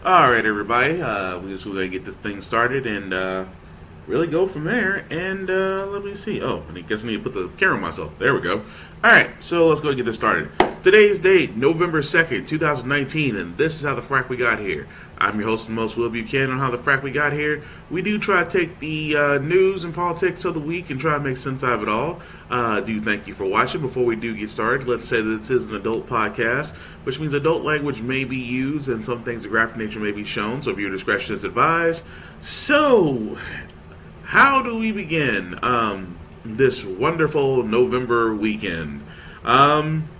All right, everybody. We're going to get this thing started and really go from there. And let me see. Oh, I guess I need to put the camera on myself. There we go. All right, so let's go and get this started. Today's date, November 2nd, 2019, and this is how the Frack We Got Here. I'm your host and most, Will Buchanan, on how the Frack We Got Here. We do try to take the news and politics of the week and try to make sense out of it all. Do thank you for watching. Before we do get started, let's say that this is an adult podcast, which means adult language may be used and some things of graphic nature may be shown, so viewer discretion is advised. So, how do we begin this wonderful November weekend?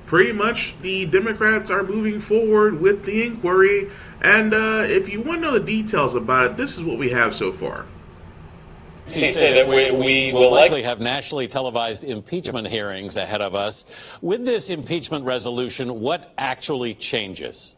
Pretty much the Democrats are moving forward with the inquiry, and if you want to know the details about it, this is what we have so far. He said that we will likely have nationally televised impeachment hearings ahead of us. With this impeachment resolution, what actually changes?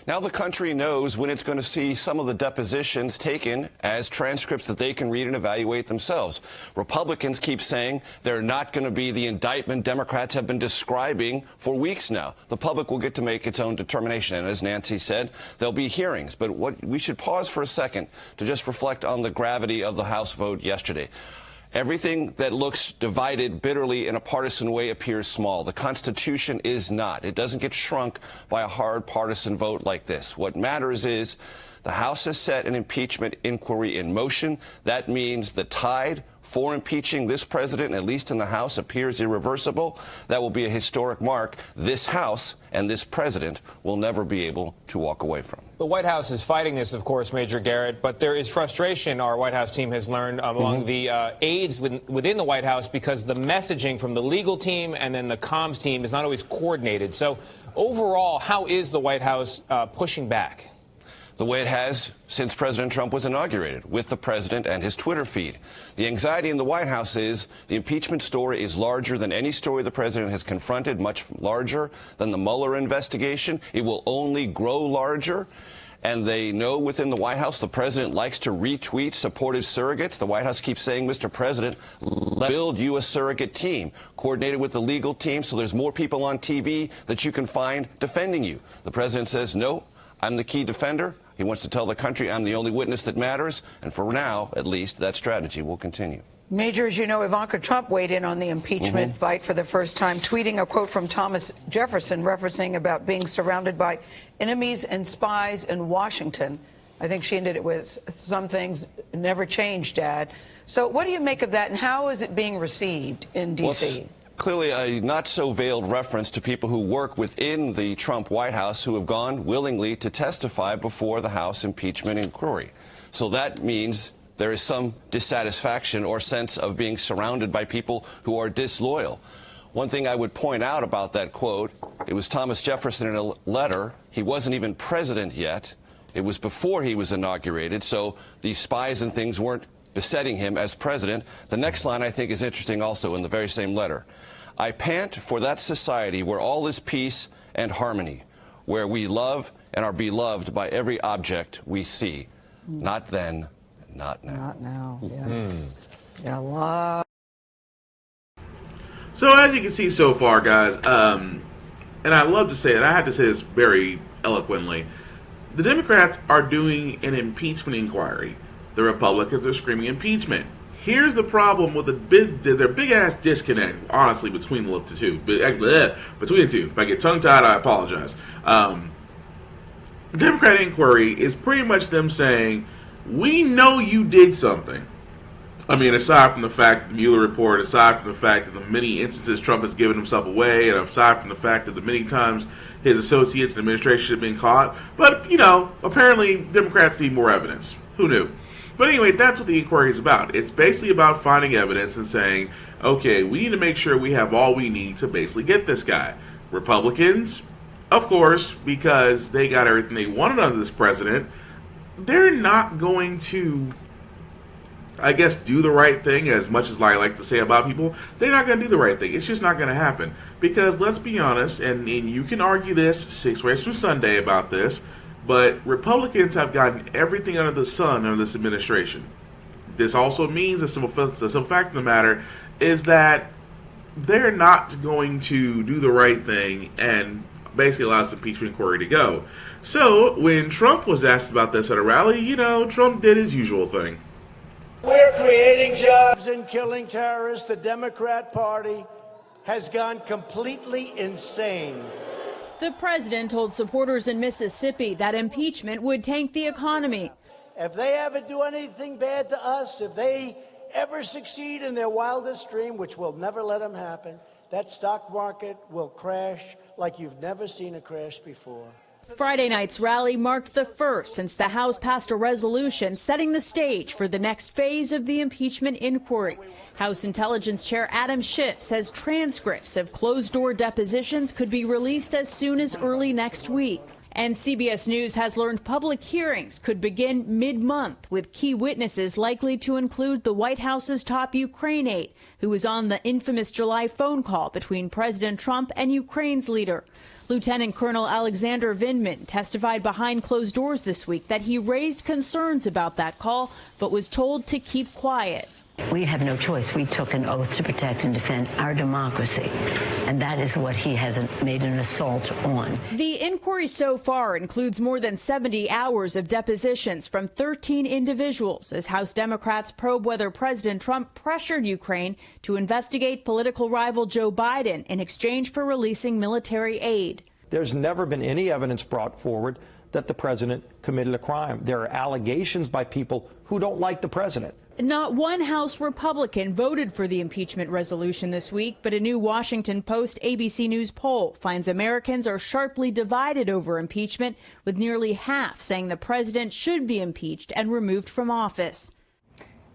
Now the country knows when it's going to see some of the depositions taken as transcripts that they can read and evaluate themselves. Republicans keep saying they're not going to be the indictment Democrats have been describing for weeks now. The public will get to make its own determination. And as Nancy said, there'll be hearings. But we should pause for a second to just reflect on the gravity of the House vote yesterday. Everything that looks divided bitterly in a partisan way appears small. The Constitution is not. It doesn't get shrunk by a hard partisan vote like this. What matters is the House has set an impeachment inquiry in motion. That means the tide for impeaching this president, at least in the House, appears irreversible. That will be a historic mark this House and this president will never be able to walk away from. The White House is fighting this, of course, Major Garrett, but there is frustration, our White House team has learned, among the aides within the White House, because the messaging from the legal team and then the comms team is not always coordinated. So overall, how is the White House pushing back? The way it has since President Trump was inaugurated, with the president and his Twitter feed. The anxiety in the White House is the impeachment story is larger than any story the president has confronted, much larger than the Mueller investigation. It will only grow larger. And they know within the White House the president likes to retweet supportive surrogates. The White House keeps saying, Mr. President, let's build you a surrogate team, coordinated with the legal team, so there's more people on TV that you can find defending you. The president says, no, I'm the key defender. He wants to tell the country I'm the only witness that matters. And for now, at least, that strategy will continue. Major, as you know, Ivanka Trump weighed in on the impeachment fight for the first time, tweeting a quote from Thomas Jefferson referencing about being surrounded by enemies and spies in Washington. I think she ended it with, some things never change, Dad. So what do you make of that, and how is it being received in D.C.? Well, clearly a not-so-veiled reference to people who work within the Trump White House who have gone willingly to testify before the House impeachment inquiry. So that means there is some dissatisfaction or sense of being surrounded by people who are disloyal. One thing I would point out about that quote, it was Thomas Jefferson in a letter. He wasn't even president yet. It was before he was inaugurated, so these spies and things weren't besetting him as president. The next line I think is interesting also in the very same letter. I pant for that society where all is peace and harmony, where we love and are beloved by every object we see. Not then, not now. Not now, yeah. Yeah, love. So as you can see so far, guys, and I love to say it, I have to say this very eloquently, the Democrats are doing an impeachment inquiry. The Republicans are screaming impeachment. Here's the problem with there's a big-ass disconnect, honestly, between the two. Between the two. If I get tongue-tied, I apologize. The Democrat inquiry is pretty much them saying, we know you did something. I mean, aside from the fact that the Mueller report, aside from the fact that the many instances Trump has given himself away, and aside from the fact that the many times his associates and administration have been caught. But, you know, apparently Democrats need more evidence. Who knew? But anyway, that's what the inquiry is about. It's basically about finding evidence and saying, okay, we need to make sure we have all we need to basically get this guy. Republicans, of course, because they got everything they wanted out of this president, they're not going to, I guess, do the right thing, as much as I like to say about people. They're not going to do the right thing. It's just not going to happen. Because let's be honest, and you can argue this 6 ways from Sunday about this, but Republicans have gotten everything under the sun under this administration. This also means that some fact of the matter is that they're not going to do the right thing and basically allows the impeachment inquiry to go. So when Trump was asked about this at a rally, Trump did his usual thing. We're creating jobs and killing terrorists. The Democrat Party has gone completely insane. The president told supporters in Mississippi that impeachment would tank the economy. If they ever do anything bad to us, if they ever succeed in their wildest dream, which will never let them happen, that stock market will crash like you've never seen a crash before. Friday night's rally marked the first since the House passed a resolution setting the stage for the next phase of the impeachment inquiry. House Intelligence Chair Adam Schiff says transcripts of closed-door depositions could be released as soon as early next week. And CBS News has learned public hearings could begin mid-month, with key witnesses likely to include the White House's top Ukraine aide, who was on the infamous July phone call between President Trump and Ukraine's leader. Lieutenant Colonel Alexander Vindman testified behind closed doors this week that he raised concerns about that call, but was told to keep quiet. We have no choice. We took an oath to protect and defend our democracy, and that is what he has made an assault on. The inquiry so far includes more than 70 hours of depositions from 13 individuals as House Democrats probe whether President Trump pressured Ukraine to investigate political rival Joe Biden in exchange for releasing military aid. There's never been any evidence brought forward that the president committed a crime. There are allegations by people who don't like the president. Not one House Republican voted for the impeachment resolution this week, but a new Washington Post ABC News poll finds Americans are sharply divided over impeachment, with nearly half saying the president should be impeached and removed from office.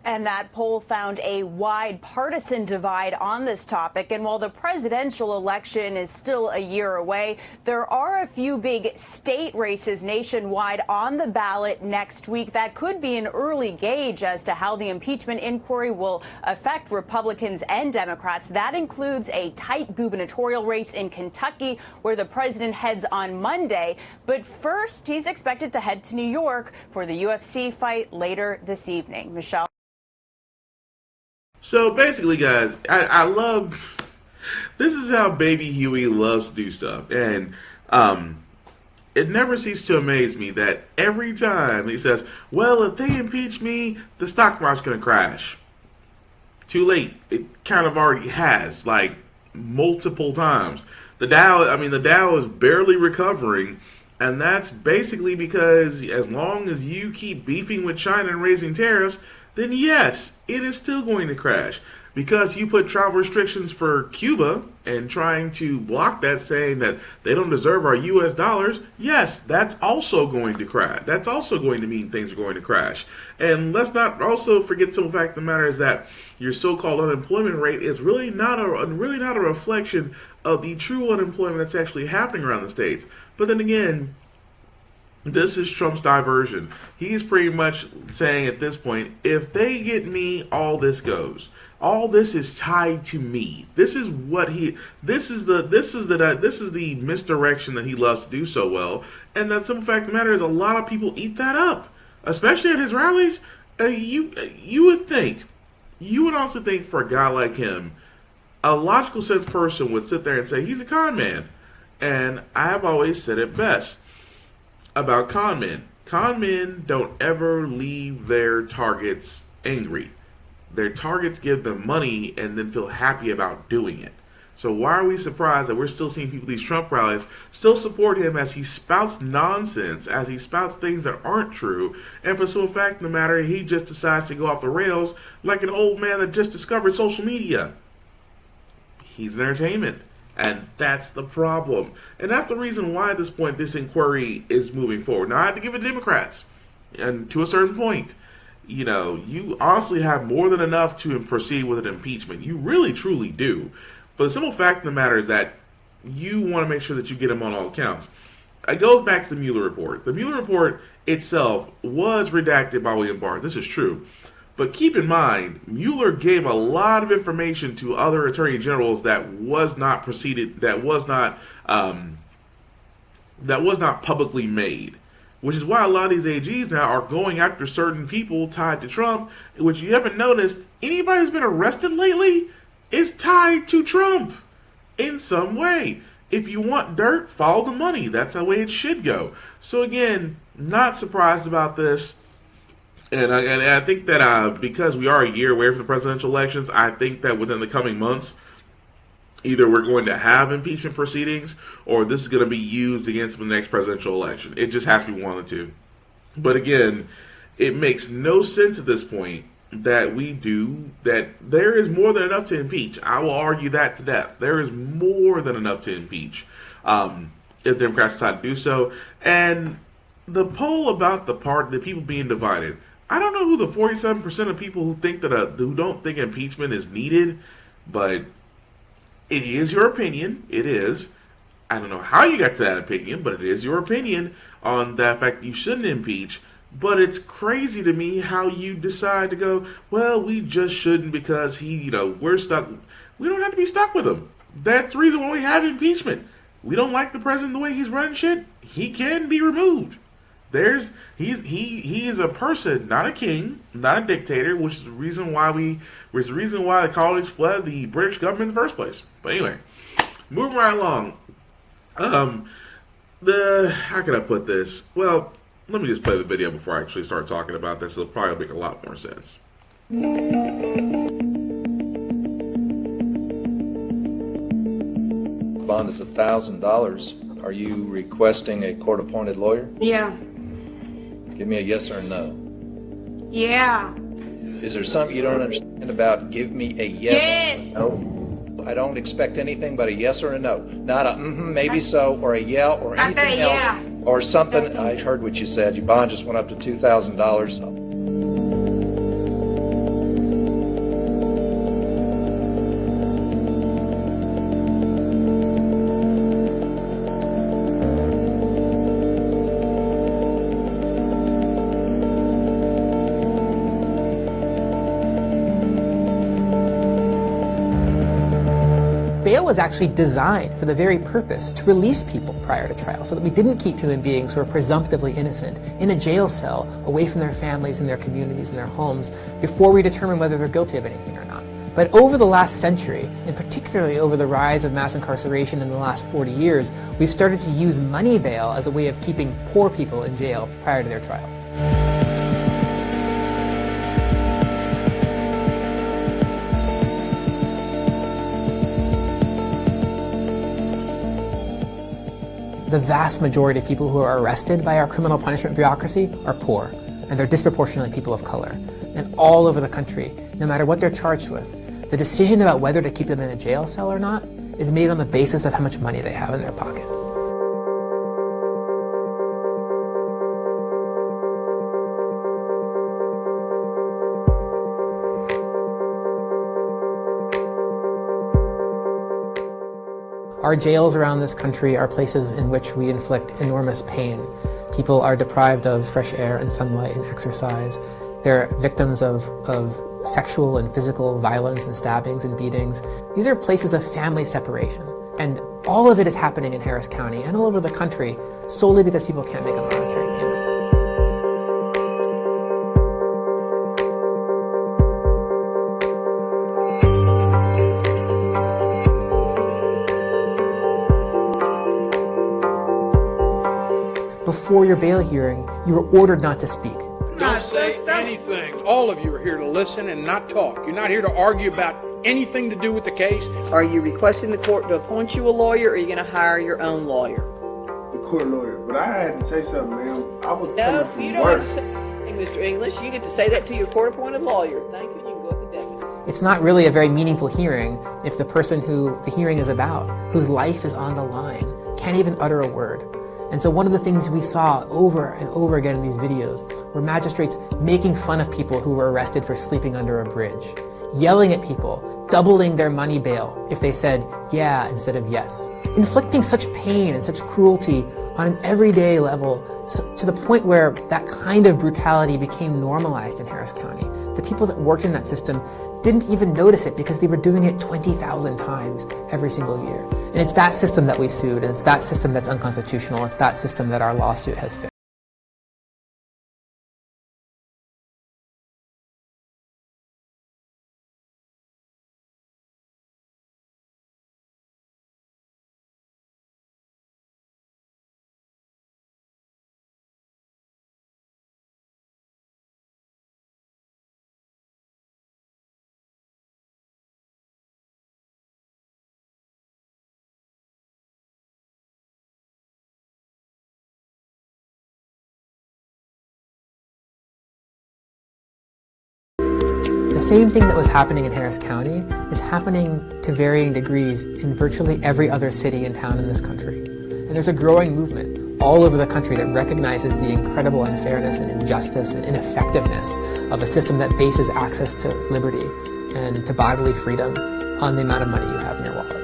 And that poll found a wide partisan divide on this topic. And while the presidential election is still a year away, there are a few big state races nationwide on the ballot next week that could be an early gauge as to how the impeachment inquiry will affect Republicans and Democrats. That includes a tight gubernatorial race in Kentucky, where the president heads on Monday. But first, he's expected to head to New York for the UFC fight later this evening. Michelle. So basically, guys, I love, this is how Baby Huey loves to do stuff. And it never ceases to amaze me that every time he says, well, if they impeach me, the stock market's going to crash. Too late. It kind of already has, like, multiple times. The Dow is barely recovering. And that's basically because as long as you keep beefing with China and raising tariffs, then yes, it is still going to crash. Because you put travel restrictions for Cuba and trying to block that, saying that they don't deserve our U.S. dollars, yes, that's also going to crash. That's also going to mean things are going to crash. And let's not also forget the simple fact of the matter is that your so-called unemployment rate is really not a reflection of the true unemployment that's actually happening around the states. But then again, this is Trump's diversion. He's pretty much saying at this point, if they get me, all this goes. All this is tied to me. This is the misdirection that he loves to do so well. And the simple fact of the matter is, a lot of people eat that up, especially at his rallies. You would also think for a guy like him, a logical sense person would sit there and say he's a con man. And I have always said it best about con men. Con men don't ever leave their targets angry. Their targets give them money and then feel happy about doing it. So why are we surprised that we're still seeing people at these Trump rallies still support him as he spouts nonsense, as he spouts things that aren't true, and for the simple fact of the matter, he just decides to go off the rails like an old man that just discovered social media. He's an entertainment. And that's the problem. And that's the reason why at this point this inquiry is moving forward. Now, I have to give it to Democrats. And to a certain point, you honestly have more than enough to proceed with an impeachment. You really, truly do. But the simple fact of the matter is that you want to make sure that you get them on all accounts. It goes back to the Mueller report. The Mueller report itself was redacted by William Barr. This is true. But keep in mind, Mueller gave a lot of information to other attorney generals that was not publicly made, which is why a lot of these AGs now are going after certain people tied to Trump, which you haven't noticed. Anybody who's been arrested lately is tied to Trump in some way. if you want dirt, follow the money. That's the way it should go. So again, not surprised about this. And I think that because we are a year away from the presidential elections, I think that within the coming months, either we're going to have impeachment proceedings or this is going to be used against the next presidential election. It just has to be one of the two. But again, it makes no sense at this point that there is more than enough to impeach. I will argue that to death. There is more than enough to impeach if the Democrats decide to do so. And the poll about the people being divided. I don't know who the 47% of people who don't think impeachment is needed, but it is your opinion. It is. I don't know how you got to that opinion, but it is your opinion on the fact that you shouldn't impeach. But it's crazy to me how you decide to go, well, we just shouldn't because we're stuck. We don't have to be stuck with him. That's the reason why we have impeachment. We don't like the president the way he's running shit. He can be removed. He is a person, not a king, not a dictator, which is the reason why the colonies fled the British government in the first place. But anyway, moving right along. How can I put this? Well, let me just play the video before I actually start talking about this. It'll probably make a lot more sense. Bond is $1,000. Are you requesting a court-appointed lawyer? Yeah. Give me a yes or a no. Yeah. Is there something you don't understand about give me a yes or a no? I don't expect anything but a yes or a no. Not a maybe so, or a yeah, or anything else. Yeah. Or something. I heard what you said. Your bond just went up to $2,000. Bail was actually designed for the very purpose to release people prior to trial, so that we didn't keep human beings who are presumptively innocent in a jail cell away from their families and their communities and their homes before we determine whether they're guilty of anything or not. But over the last century, and particularly over the rise of mass incarceration in the last 40 years, we've started to use money bail as a way of keeping poor people in jail prior to their trial. The vast majority of people who are arrested by our criminal punishment bureaucracy are poor, and they're disproportionately people of color. And all over the country, no matter what they're charged with, the decision about whether to keep them in a jail cell or not is made on the basis of how much money they have in their pocket. Our jails around this country are places in which we inflict enormous pain. People are deprived of fresh air and sunlight and exercise. They're victims of sexual and physical violence and stabbings and beatings. These are places of family separation. And all of it is happening in Harris County and all over the country solely because people can't make a monetary payment. Before your bail hearing, you were ordered not to speak. Don't say anything. All of you are here to listen and not talk. You're not here to argue about anything to do with the case. Are you requesting the court to appoint you a lawyer, or are you going to hire your own lawyer? The court lawyer. But I had to say something, ma'am. I was No, coming from you don't work. have to say anything, Mr. English. You get to say that to your court-appointed lawyer. Thank you. You can go with the deputy. It's not really a very meaningful hearing if the person who the hearing is about, whose life is on the line, can't even utter a word. And so one of the things we saw over and over again in these videos were magistrates making fun of people who were arrested for sleeping under a bridge, yelling at people, doubling their money bail if they said yeah instead of yes, inflicting such pain and such cruelty on an everyday level to the point where that kind of brutality became normalized in Harris County. The people that worked in that system didn't even notice it because they were doing it 20,000 times every single year. And it's that system that we sued, and it's that system that's unconstitutional. It's that system that our lawsuit has fixed. same thing that was happening in Harris County is happening to varying degrees in virtually every other city and town in this country. And there's a growing movement all over the country that recognizes the incredible unfairness and injustice and ineffectiveness of a system that bases access to liberty and to bodily freedom on the amount of money you have in your wallet.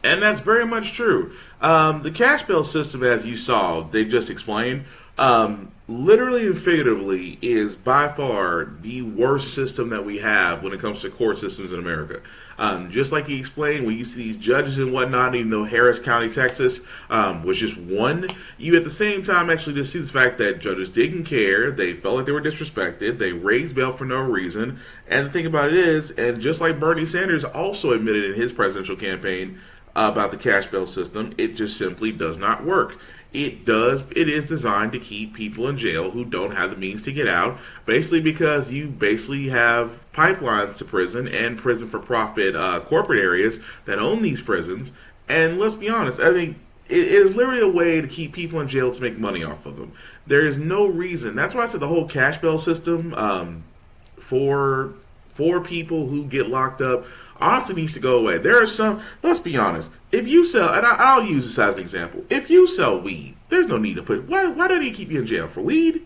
And that's very much true. The cash bail system, as you saw, they just explained, literally and figuratively is by far the worst system that we have when it comes to court systems in America. Just like he explained, when you see these judges and whatnot, even though Harris County, Texas was just one, you at the same time actually just see the fact that judges didn't care, they felt like they were disrespected, they raised bail for no reason, and the thing about it is, and just like Bernie Sanders also admitted in his presidential campaign, about the cash bail system, it just simply does not work. It is designed to keep people in jail who don't have the means to get out, basically because you basically have pipelines to prison and prison for profit corporate areas that own these prisons. And let's be honest, I mean, it is literally a way to keep people in jail to make money off of them. There is no reason. That's why I said the whole cash bail system for people who get locked up honestly needs to go away. There are some, let's be honest, if you sell, and I'll use this as an example, if you sell weed, there's no need to why do they keep you in jail for weed?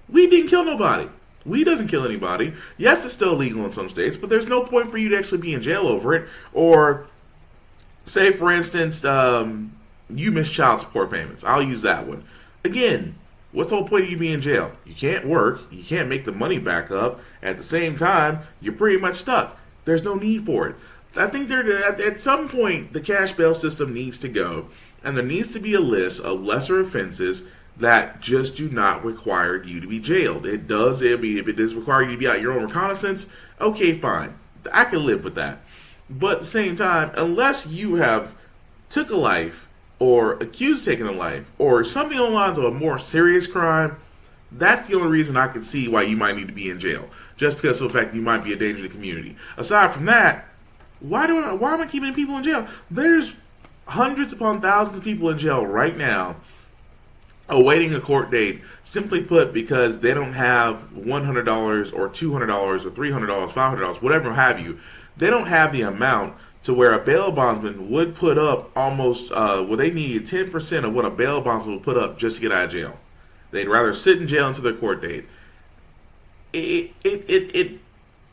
Weed didn't kill nobody. Weed doesn't kill anybody. Yes, it's still illegal in some states, but there's no point for you to actually be in jail over it. Or, say for instance, you miss child support payments. I'll use that one. Again, what's the whole point of you being in jail? You can't work, you can't make the money back up, at the same time, you're pretty much stuck. There's no need for it. I think at some point the cash bail system needs to go, and there needs to be a list of lesser offenses that just do not require you to be jailed. If it does require you to be out your own reconnaissance, okay, fine. I can live with that. But at the same time, unless you have took a life or accused of taking a life or something along the lines of a more serious crime, that's the only reason I can see why you might need to be in jail. Just because of the fact you might be a danger to the community. Aside from that, why am I keeping people in jail? There's hundreds upon thousands of people in jail right now awaiting a court date, simply put, because they don't have $100 or $200 or $300, $500, whatever have you. They don't have the amount to where a bail bondsman would put up almost, they need 10% of what a bail bondsman would put up just to get out of jail. They'd rather sit in jail until their court date. It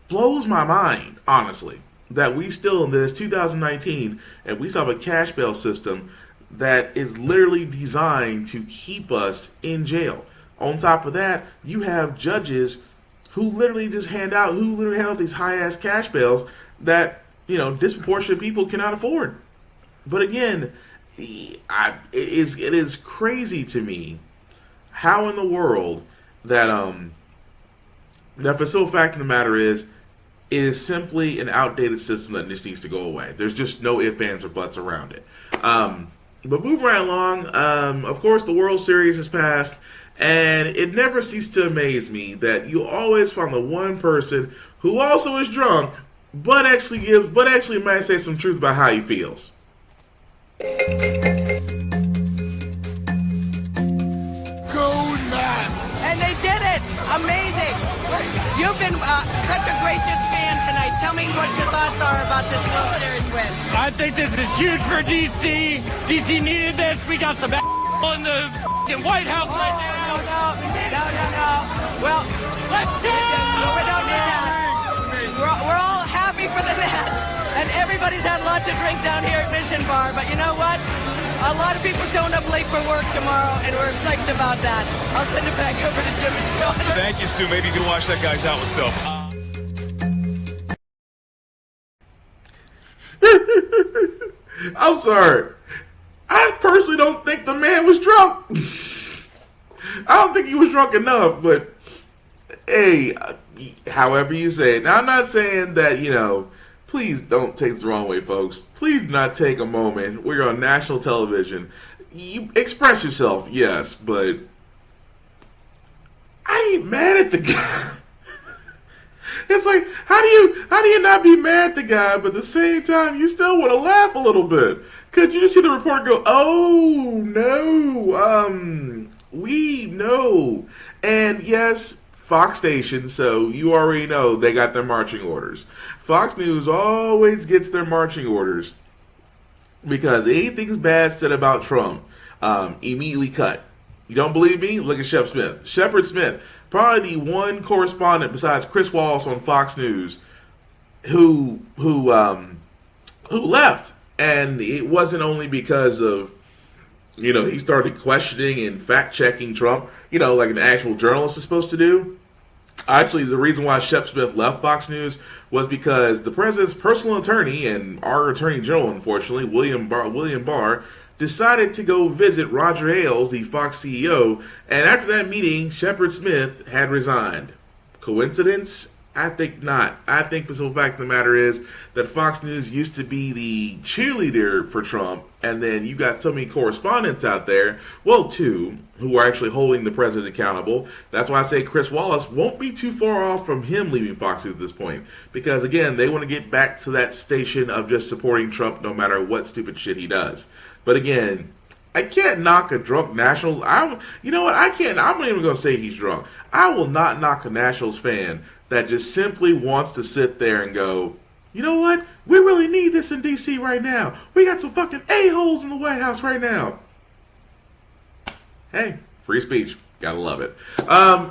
blows my mind, honestly, that we still in this 2019 and we still have a cash bail system that is literally designed to keep us in jail. On top of that, you have judges who literally hand out these high-ass cash bails that, disproportionate people cannot afford. But again, it is crazy to me how in the world that the simple fact of the matter is simply an outdated system that just needs to go away. There's just no ifs, ands, or buts around it. But moving right along, of course the World Series has passed, and it never ceases to amaze me that you always find the one person who also is drunk, but actually might say some truth about how he feels. And they did it! Amazing! You've been such a gracious fan tonight. Tell me what your thoughts are about this World Series win. I think this is huge for D.C. D.C. needed this. We got some in the White House right now. No. Well, let's go! We don't need that. We're all happy for the Mets, and everybody's had lots of drink down here at Mission Bar. But you know what? A lot of people showing up late for work tomorrow, and we're psyched about that. I'll send it back over to Jim and Sean. Thank you, Sue. Maybe you can wash that guy's out with soap. I'm sorry. I personally don't think the man was drunk. I don't think he was drunk enough, but hey, however you say it. Now, I'm not saying that, please don't take this the wrong way, folks. Please do not take a moment where you're on national television. You express yourself, yes, but I ain't mad at the guy. It's like, how do you not be mad at the guy, but at the same time, you still want to laugh a little bit? Because you just see the reporter go, oh, no, we know. And yes, Fox Station, so you already know they got their marching orders. Fox News always gets their marching orders because anything bad said about Trump, immediately cut. You don't believe me? Look at Shepard Smith, probably the one correspondent besides Chris Wallace on Fox News who left. And it wasn't only because of, he started questioning and fact-checking Trump, like an actual journalist is supposed to do. Actually, the reason why Shep Smith left Fox News was because the president's personal attorney and our attorney general, unfortunately, William Barr, decided to go visit Roger Ailes, the Fox CEO, and after that meeting, Shepard Smith had resigned. Coincidence? I think not. I think the simple fact of the matter is that Fox News used to be the cheerleader for Trump, and then you got so many correspondents out there, well, two, who are actually holding the president accountable. That's why I say Chris Wallace won't be too far off from him leaving Fox News at this point. Because, again, they want to get back to that station of just supporting Trump no matter what stupid shit he does. But, again, I can't knock a drunk Nationals. You know what? I can't. I'm not even going to say he's drunk. I will not knock a Nationals fan that just simply wants to sit there and go, you know what? We really need this in D.C. right now. We got some fucking a-holes in the White House right now. Hey, free speech. Gotta love it.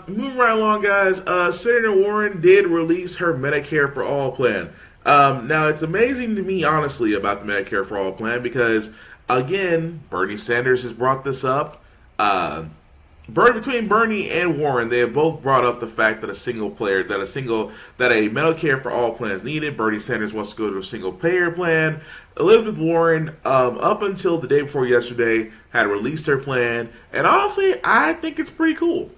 Moving right along, guys. Senator Warren did release her Medicare for All plan. Now, it's amazing to me, honestly, about the Medicare for All plan because, again, Bernie Sanders has brought this up. Between Bernie and Warren, they have both brought up the fact that a Medicare for All plan is needed. Bernie Sanders wants to go to a single payer plan. Elizabeth Warren, up until the day before yesterday, had released her plan, and honestly, I think it's pretty cool.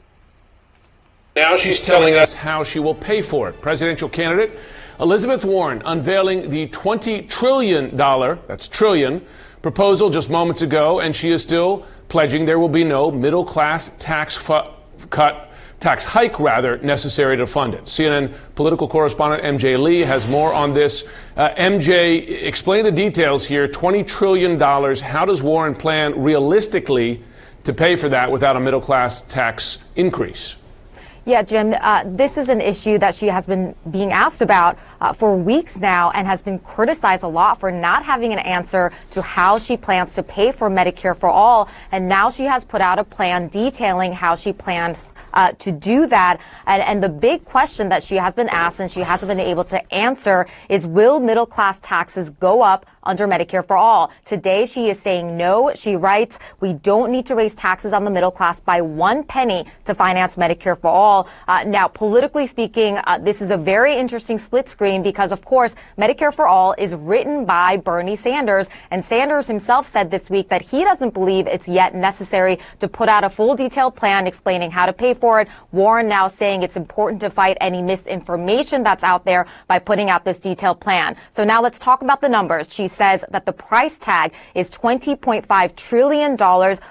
Now she's telling us how she will pay for it. Presidential candidate Elizabeth Warren unveiling the $20 trillion, that's trillion, proposal just moments ago, and she is still pledging there will be no middle-class tax hike necessary to fund it. CNN political correspondent MJ Lee has more on this. MJ, explain the details here. $20 trillion. How does Warren plan realistically to pay for that without a middle-class tax increase? Yeah, Jim, this is an issue that she has been being asked about for weeks now and has been criticized a lot for not having an answer to how she plans to pay for Medicare for All. And now she has put out a plan detailing how she plans to do that. And the big question that she has been asked and she hasn't been able to answer is, will middle class taxes go up under Medicare for All? Today, she is saying no. She writes, we don't need to raise taxes on the middle class by 1 penny to finance Medicare for All. Now, politically speaking, this is a very interesting split screen because, of course, Medicare for All is written by Bernie Sanders. And Sanders himself said this week that he doesn't believe it's yet necessary to put out a full detailed plan explaining how to pay for it. Warren now saying it's important to fight any misinformation that's out there by putting out this detailed plan. So now let's talk about the numbers. She says that the price tag is $20.5 trillion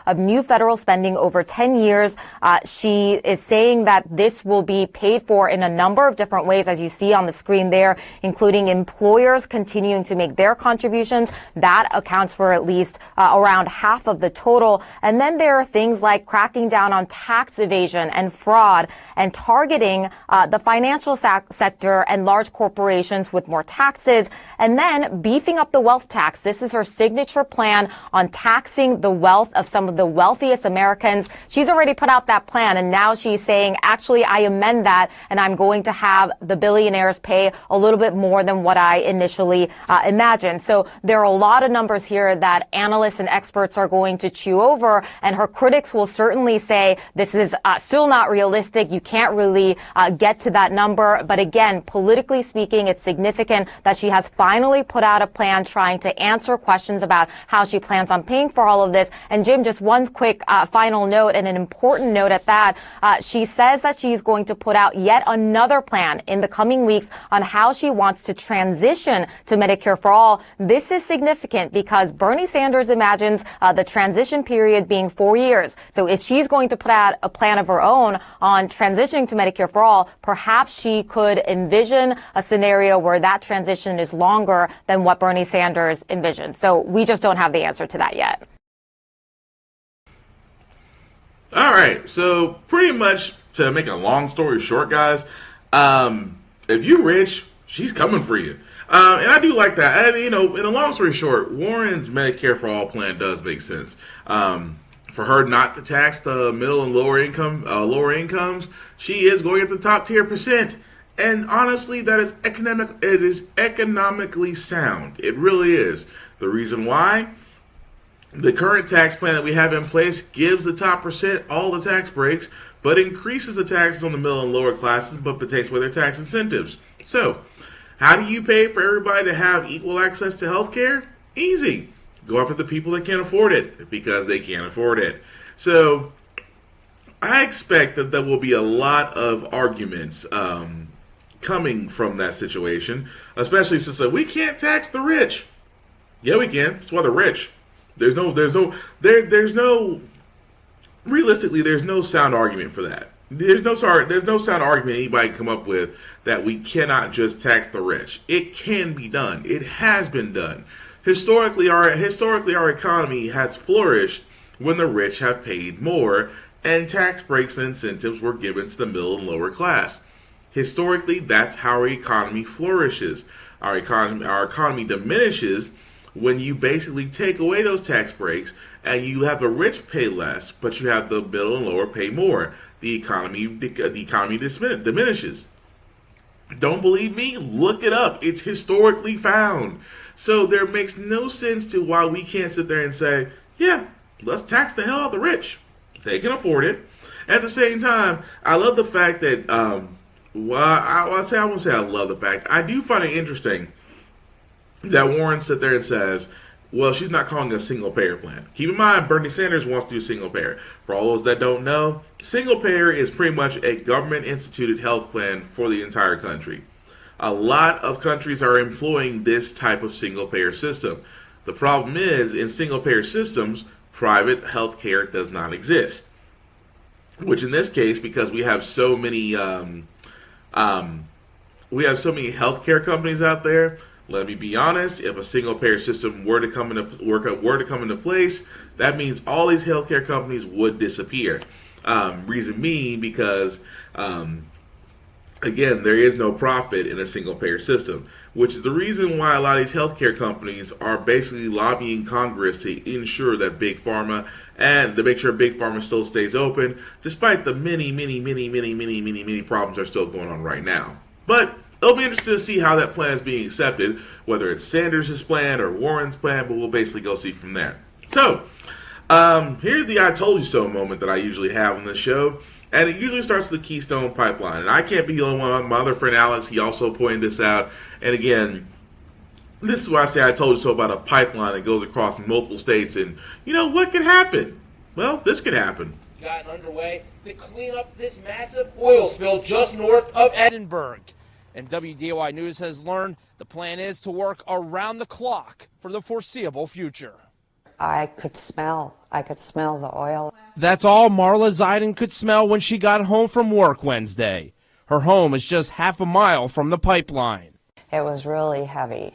of new federal spending over 10 years. She is saying that this will be paid for in a number of different ways, as you see on the screen there, including employers continuing to make their contributions. That accounts for at least around half of the total. And then there are things like cracking down on tax evasion and fraud and targeting the financial sector and large corporations with more taxes, and then beefing up the wealth tax. This is her signature plan on taxing the wealth of some of the wealthiest Americans. She's already put out that plan, and now she's saying, actually, I amend that, and I'm going to have the billionaires pay a little bit more than what I initially imagined. So there are a lot of numbers here that analysts and experts are going to chew over, and her critics will certainly say this is still not realistic. You can't really get to that number. But again, politically speaking, it's significant that she has finally put out a plan trying to answer questions about how she plans on paying for all of this. And Jim, just one quick final note, and an important note at that. She says that she's going to put out yet another plan in the coming weeks on how she wants to transition to Medicare for All. This is significant because Bernie Sanders imagines the transition period being 4 years. So if she's going to put out a plan of her own, tone on transitioning to Medicare for all, perhaps she could envision a scenario where that transition is longer than what Bernie Sanders envisioned. So we just don't have the answer to that yet. All right, so pretty much to make a long story short, guys, if you're rich, she's coming for you. And I do like that. And, in a long story short, Warren's Medicare for All plan does make sense. For her not to tax the middle and lower incomes, she is going at the top tier percent. And honestly, that is economically sound. It really is. The reason why? The current tax plan that we have in place gives the top percent all the tax breaks, but increases the taxes on the middle and lower classes, but takes away their tax incentives. So, how do you pay for everybody to have equal access to health care? Easy. Go after the people that can't afford it, because they can't afford it. So, I expect that there will be a lot of arguments coming from that situation, especially since we can't tax the rich. Yeah, we can. That's why they're rich. Realistically, there's no sound argument for that. There's no sound argument anybody can come up with that we cannot just tax the rich. It can be done. It has been done. Historically, our economy has flourished when the rich have paid more and tax breaks and incentives were given to the middle and lower class. Historically, that's how our economy flourishes. Our economy diminishes when you basically take away those tax breaks and you have the rich pay less, but you have the middle and lower pay more. The economy diminishes. Don't believe me? Look it up. It's historically found. So there makes no sense to why we can't sit there and say, yeah, let's tax the hell out of the rich. They can afford it. At the same time, I love the fact that, I won't say I love the fact. I do find it interesting that Warren sit there and says, well, she's not calling it a single payer plan. Keep in mind, Bernie Sanders wants to do single payer. For all those that don't know, single payer is pretty much a government instituted health plan for the entire country. A lot of countries are employing this type of single payer system. The problem is, in single payer systems, private health care does not exist. Which in this case, because we have so many healthcare companies out there, let me be honest, if a single payer system were to come into place, that means all these healthcare companies would disappear. Reason being because, again, there is no profit in a single payer system, which is the reason why a lot of these healthcare companies are basically lobbying Congress to ensure that Big Pharma and to make sure Big Pharma still stays open, despite the many problems that are still going on right now. But it'll be interesting to see how that plan is being accepted, whether it's Sanders' plan or Warren's plan, but we'll basically go see from there. So, here's the I told you so moment that I usually have on this show, and it usually starts with the Keystone Pipeline. And I can't be the only one. My other friend Alex, he also pointed this out. And again, this is why I say I told you so about a pipeline that goes across multiple states. And, what could happen? Well, this could happen. Gotten underway to clean up this massive oil spill just north of Edinburgh. And WDOI News has learned the plan is to work around the clock for the foreseeable future. I could smell the oil. That's all Marla Zeiden could smell when she got home from work Wednesday. Her home is just half a mile from the pipeline. It was really heavy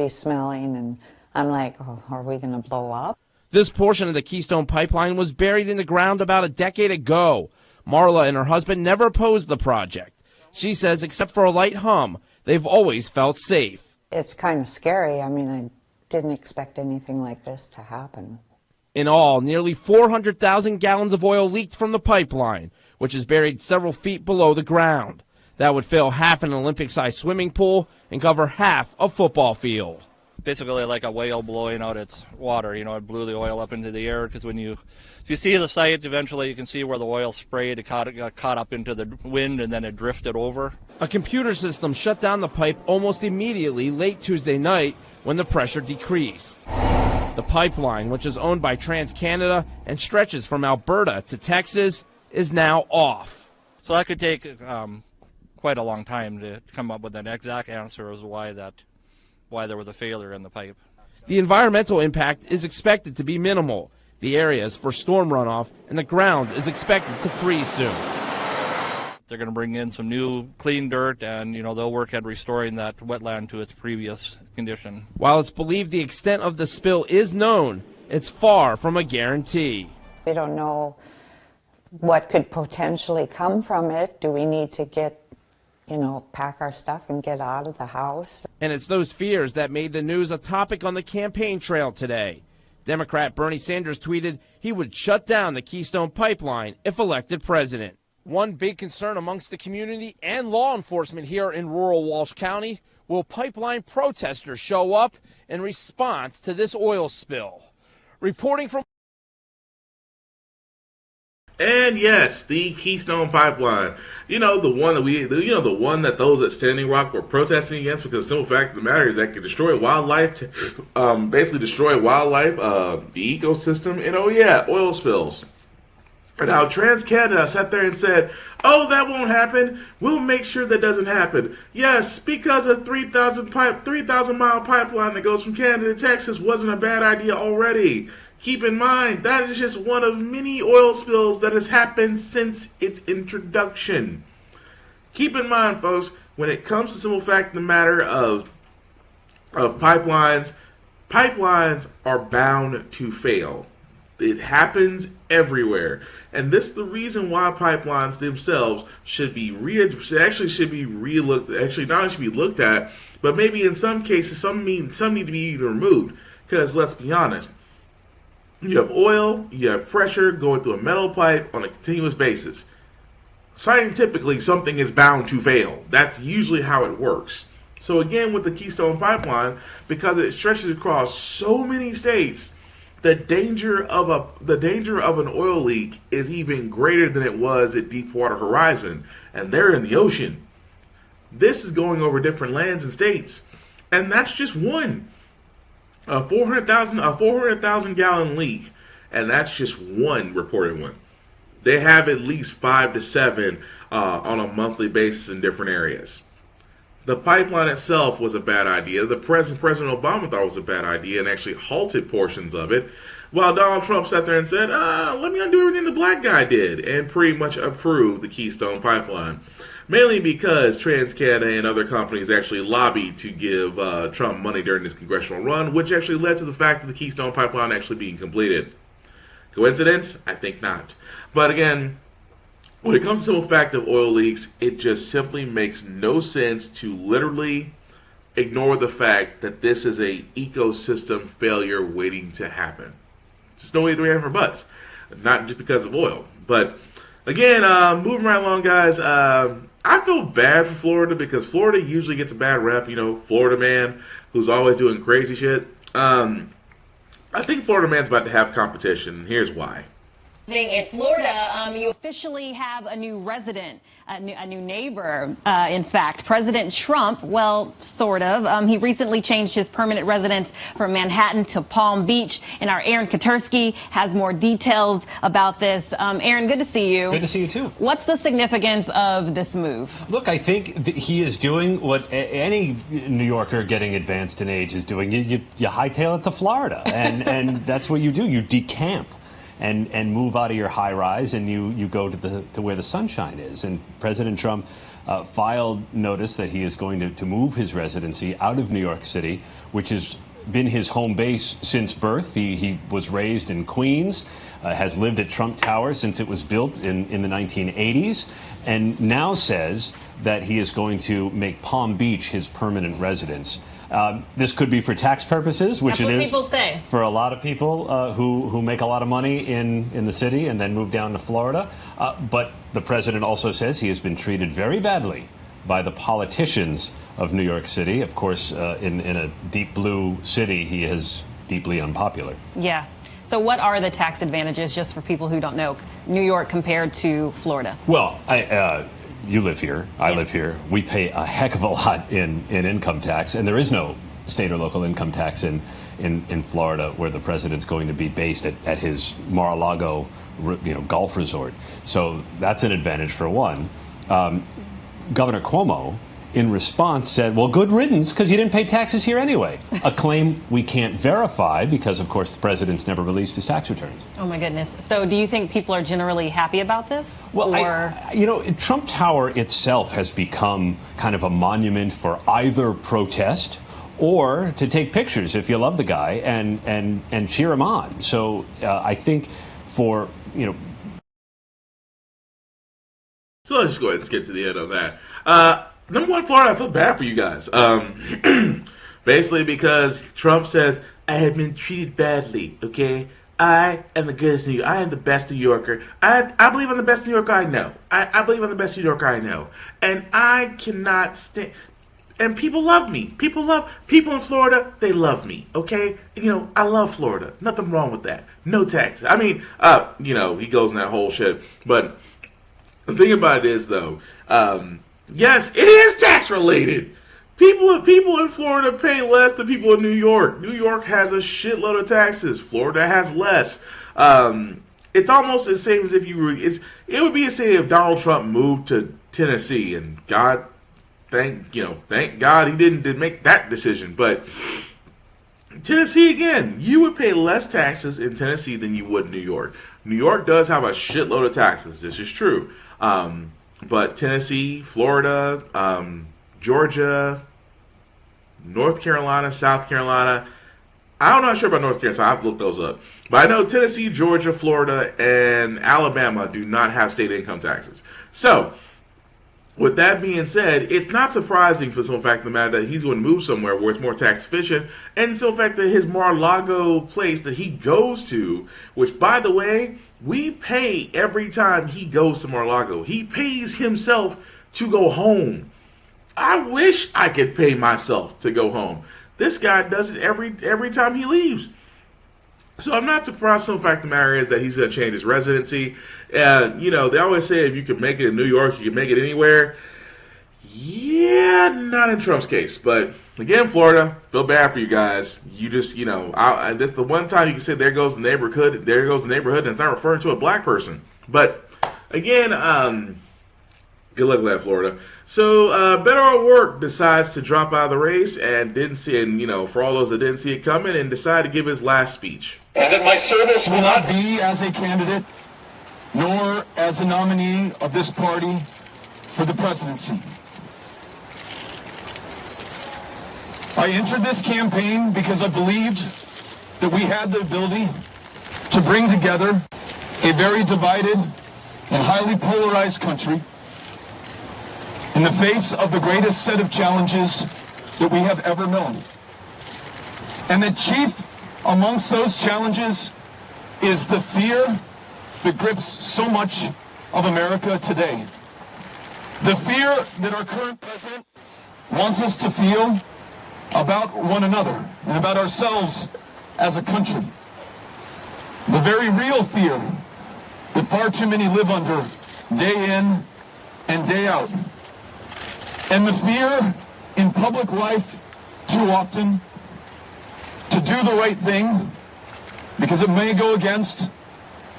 smelling, and I'm like, oh, are we going to blow up? This portion of the Keystone Pipeline was buried in the ground about a decade ago. Marla and her husband never opposed the project. She says except for a light hum, they've always felt safe. It's kind of scary. I mean, I didn't expect anything like this to happen. In all, nearly 400,000 gallons of oil leaked from the pipeline, which is buried several feet below the ground. That would fill half an Olympic-sized swimming pool and cover half a football field. Basically like a whale blowing out its water. It blew the oil up into the air because if you see the site, eventually you can see where the oil sprayed. It got caught up into the wind and then it drifted over. A computer system shut down the pipe almost immediately late Tuesday night when the pressure decreased. The pipeline, which is owned by TransCanada and stretches from Alberta to Texas, is now off. So that could take quite a long time to come up with an exact answer as to why there was a failure in the pipe. The environmental impact is expected to be minimal. The area is for storm runoff, and the ground is expected to freeze soon. They're going to bring in some new clean dirt, and they'll work at restoring that wetland to its previous condition. While it's believed the extent of the spill is known, it's far from a guarantee. We don't know what could potentially come from it. Do we need to get, pack our stuff and get out of the house? And it's those fears that made the news a topic on the campaign trail today. Democrat Bernie Sanders tweeted he would shut down the Keystone Pipeline if elected president. One big concern amongst the community and law enforcement here in rural Walsh County: will pipeline protesters show up in response to this oil spill? Reporting from... And yes, the Keystone Pipeline. The one the one that those at Standing Rock were protesting against, because the simple fact of the matter is that it can destroy wildlife, basically destroy wildlife, the ecosystem, and oil spills. And how TransCanada sat there and said, "Oh, that won't happen. We'll make sure that doesn't happen." Yes, because a 3,000-mile pipeline that goes from Canada to Texas wasn't a bad idea already. Keep in mind, that is just one of many oil spills that has happened since its introduction. Keep in mind, folks, when it comes to the simple fact of the matter of pipelines are bound to fail. It happens everywhere. And this is the reason why pipelines themselves should be looked at, but maybe in some cases some need to be removed. Because let's be honest, you have oil, you have pressure going through a metal pipe on a continuous basis. Scientifically, something is bound to fail. That's usually how it works. So again, with the Keystone Pipeline, because it stretches across so many states, the danger of an oil leak is even greater than it was at Deepwater Horizon, and they're in the ocean. This is going over different lands and states, and that's just one. A 400,000 gallon leak, and that's just one reported one. They have at least 5 to 7 on a monthly basis in different areas. The pipeline itself was a bad idea. President Obama thought it was a bad idea and actually halted portions of it, while Donald Trump sat there and said, let me undo everything the black guy did, and pretty much approved the Keystone Pipeline. Mainly because TransCanada and other companies actually lobbied to give Trump money during his congressional run, which actually led to the fact of the Keystone Pipeline actually being completed. Coincidence? I think not. But again, when it comes to the fact of oil leaks, it just simply makes no sense to literally ignore the fact that this is a ecosystem failure waiting to happen. There's no either for buts. Not just because of oil. But again, moving right along, guys, I feel bad for Florida because Florida usually gets a bad rep, Florida man who's always doing crazy shit. I think Florida man's about to have competition, and here's why. In Florida, you officially have a new resident, a new neighbor, in fact. President Trump, well, sort of. He recently changed his permanent residence from Manhattan to Palm Beach. And our Aaron Katursky has more details about this. Aaron, good to see you. Good to see you, too. What's the significance of this move? Look, I think he is doing what any New Yorker getting advanced in age is doing. You hightail it to Florida, and that's what you do. You decamp. And move out of your high rise, and you go to where the sunshine is. And President Trump filed notice that he is going to move his residency out of New York City, which has been his home base since birth. He was raised in Queens, has lived at Trump Tower since it was built in the 1980s, and now says that he is going to make Palm Beach his permanent residence. This could be for tax purposes, which it is. That's what people say. For a lot of people who make a lot of money in the city and then move down to Florida. But the president also says he has been treated very badly by the politicians of New York City. Of course, in a deep blue city, he is deeply unpopular. Yeah. So what are the tax advantages, just for people who don't know, New York compared to Florida? Well, you live here. I live here. We pay a heck of a lot in income tax, and there is no state or local income tax in Florida, where the president's going to be based at his Mar-a-Lago, golf resort. So that's an advantage for one. Governor Cuomo in response, said, well, good riddance, because you didn't pay taxes here anyway. A claim we can't verify because, of course, the president's never released his tax returns. Oh, my goodness. So do you think people are generally happy about this? Well, Trump Tower itself has become kind of a monument for either protest or to take pictures if you love the guy and cheer him on. So I think for, So let's go ahead and skip to the end of that. Number one, Florida, I feel bad for you guys. Basically because Trump says, I have been treated badly, okay? I am the greatest New Yorker. I am the best New Yorker. I believe I'm the best New Yorker I know. I believe I'm the best New Yorker I know. And I cannot stand... And people love me. People in Florida, they love me, okay? I love Florida. Nothing wrong with that. No tax. I mean, he goes in that whole shit. But the thing about it is, though, yes, it is tax related. People in Florida pay less than people in New York. New York has a shitload of taxes. Florida has less. It's almost the same as if it would be the same if Donald Trump moved to Tennessee, and thank God he didn't make that decision. But Tennessee, again, you would pay less taxes in Tennessee than you would in New York. New York does have a shitload of taxes. This is true. But Tennessee, Florida, Georgia, North Carolina, South Carolina, I'm not sure about North Carolina, so I have to look those up. But I know Tennessee, Georgia, Florida, and Alabama do not have state income taxes. So, with that being said, it's not surprising for some fact of the matter that he's going to move somewhere where it's more tax efficient, and so the fact that his Mar-a-Lago place that he goes to, which, by the way, we pay every time he goes to Mar-a-Lago. He pays himself to go home. I wish I could pay myself to go home. This guy does it every time he leaves. So I'm not surprised some fact of the matter is that he's going to change his residency. They always say if you can make it in New York, you can make it anywhere. Yeah, not in Trump's case. But again, Florida, feel bad for you guys. You just, this the one time you can say there goes the neighborhood, and it's not referring to a black person. But again, good luck with that, Florida. So Beto O'Rourke decides to drop out of the race and for all those that didn't see it coming, and decided to give his last speech. And that my service will not be as a candidate nor as a nominee of this party for the presidency. I entered this campaign because I believed that we had the ability to bring together a very divided and highly polarized country in the face of the greatest set of challenges that we have ever known. And that chief amongst those challenges is the fear that grips so much of America today. The fear that our current president wants us to feel about one another and about ourselves as a country. The very real fear that far too many live under day in and day out. And the fear in public life too often to do the right thing because it may go against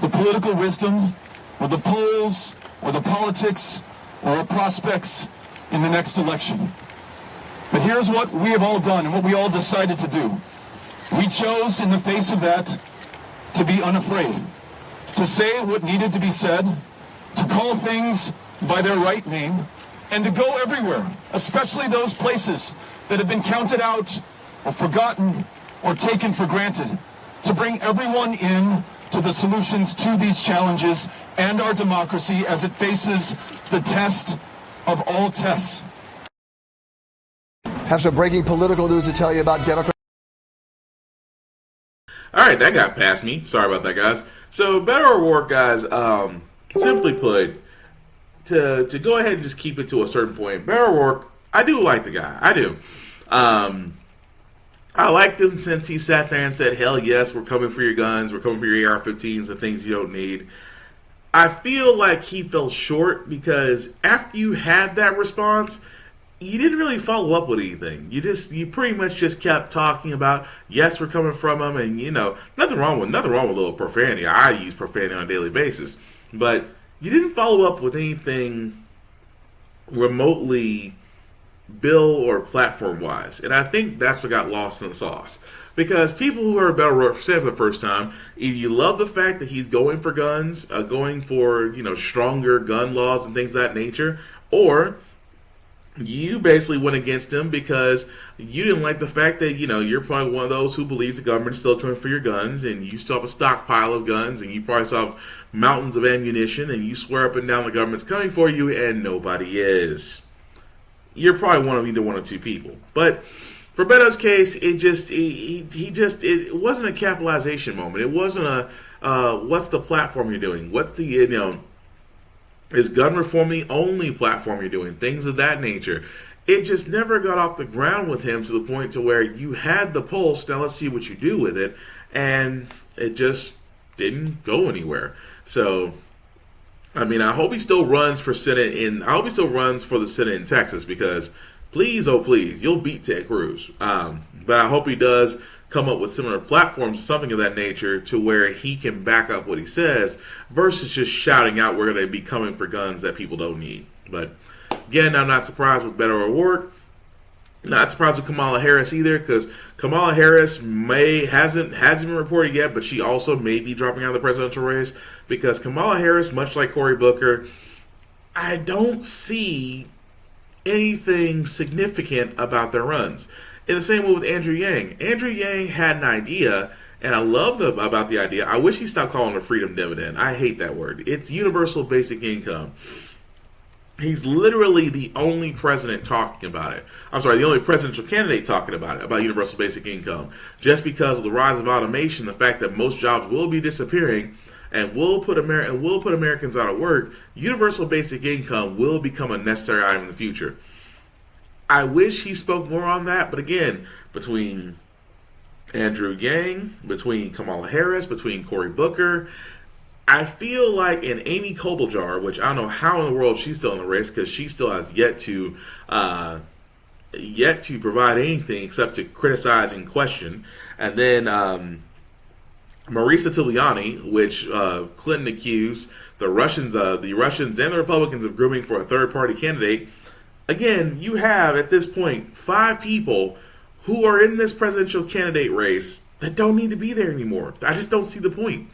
the political wisdom or the polls or the politics or our prospects in the next election. But here's what we have all done and what we all decided to do. We chose in the face of that to be unafraid, to say what needed to be said, to call things by their right name, and to go everywhere, especially those places that have been counted out or forgotten or taken for granted, to bring everyone in to the solutions to these challenges and our democracy as it faces the test of all tests. Have some breaking political news to tell you about Democrats. All right, that got past me. Sorry about that, guys. So, Beto O'Rourke, guys, simply put, to go ahead and just keep it to a certain point, Beto O'Rourke, I do like the guy. I do. I liked him since he sat there and said, hell yes, we're coming for your guns, we're coming for your AR-15s and things you don't need. I feel like he fell short because after you had that response, you didn't really follow up with anything. You pretty much just kept talking about, yes, we're coming from him, and nothing wrong with a little profanity. I use profanity on a daily basis, but you didn't follow up with anything remotely bill or platform wise. And I think that's what got lost in the sauce. Because people who heard Beto O'Rourke say for the first time, either you love the fact that he's going for guns, going for stronger gun laws and things of that nature, or you basically went against him because you didn't like the fact that you're probably one of those who believes the government's still coming for your guns, and you still have a stockpile of guns, and you probably still have mountains of ammunition, and you swear up and down the government's coming for you, and nobody is. You're probably either one of two people, but for Beto's case, it wasn't a capitalization moment. It wasn't a what's the platform you're doing? What's the is gun reform the only platform you're doing? Things of that nature. It just never got off the ground with him to the point to where you had the pulse. Now let's see what you do with it, and it just didn't go anywhere. So, I mean, I hope he still runs for Senate I hope he still runs for the Senate in Texas because. Please, oh please, you'll beat Ted Cruz. But I hope he does come up with similar platforms, something of that nature, to where he can back up what he says versus just shouting out we're going to be coming for guns that people don't need. But again, I'm not surprised with Beto O'Rourke. Not surprised with Kamala Harris either, because Kamala Harris hasn't been reported yet, but she also may be dropping out of the presidential race because Kamala Harris, much like Cory Booker, I don't see anything significant about their runs. In the same way with Andrew Yang. Andrew Yang had an idea, and I love about the idea. I wish he stopped calling it a freedom dividend. I hate that word. It's universal basic income. He's literally the only president talking about it. I'm sorry, the only presidential candidate talking about it, about universal basic income. Just because of the rise of automation, the fact that most jobs will be disappearing, and will put Americans out of work, universal basic income will become a necessary item in the future. I wish he spoke more on that, but again, between Andrew Yang, between Kamala Harris, between Cory Booker, I feel like in Amy Klobuchar, which I don't know how in the world she's still in the race because she still has yet to provide anything except to criticize and question, and then Marisa Tiliani, which Clinton accused the Russians and the Republicans of grooming for a third-party candidate. Again, you have at this point 5 people who are in this presidential candidate race that don't need to be there anymore. I just don't see the point.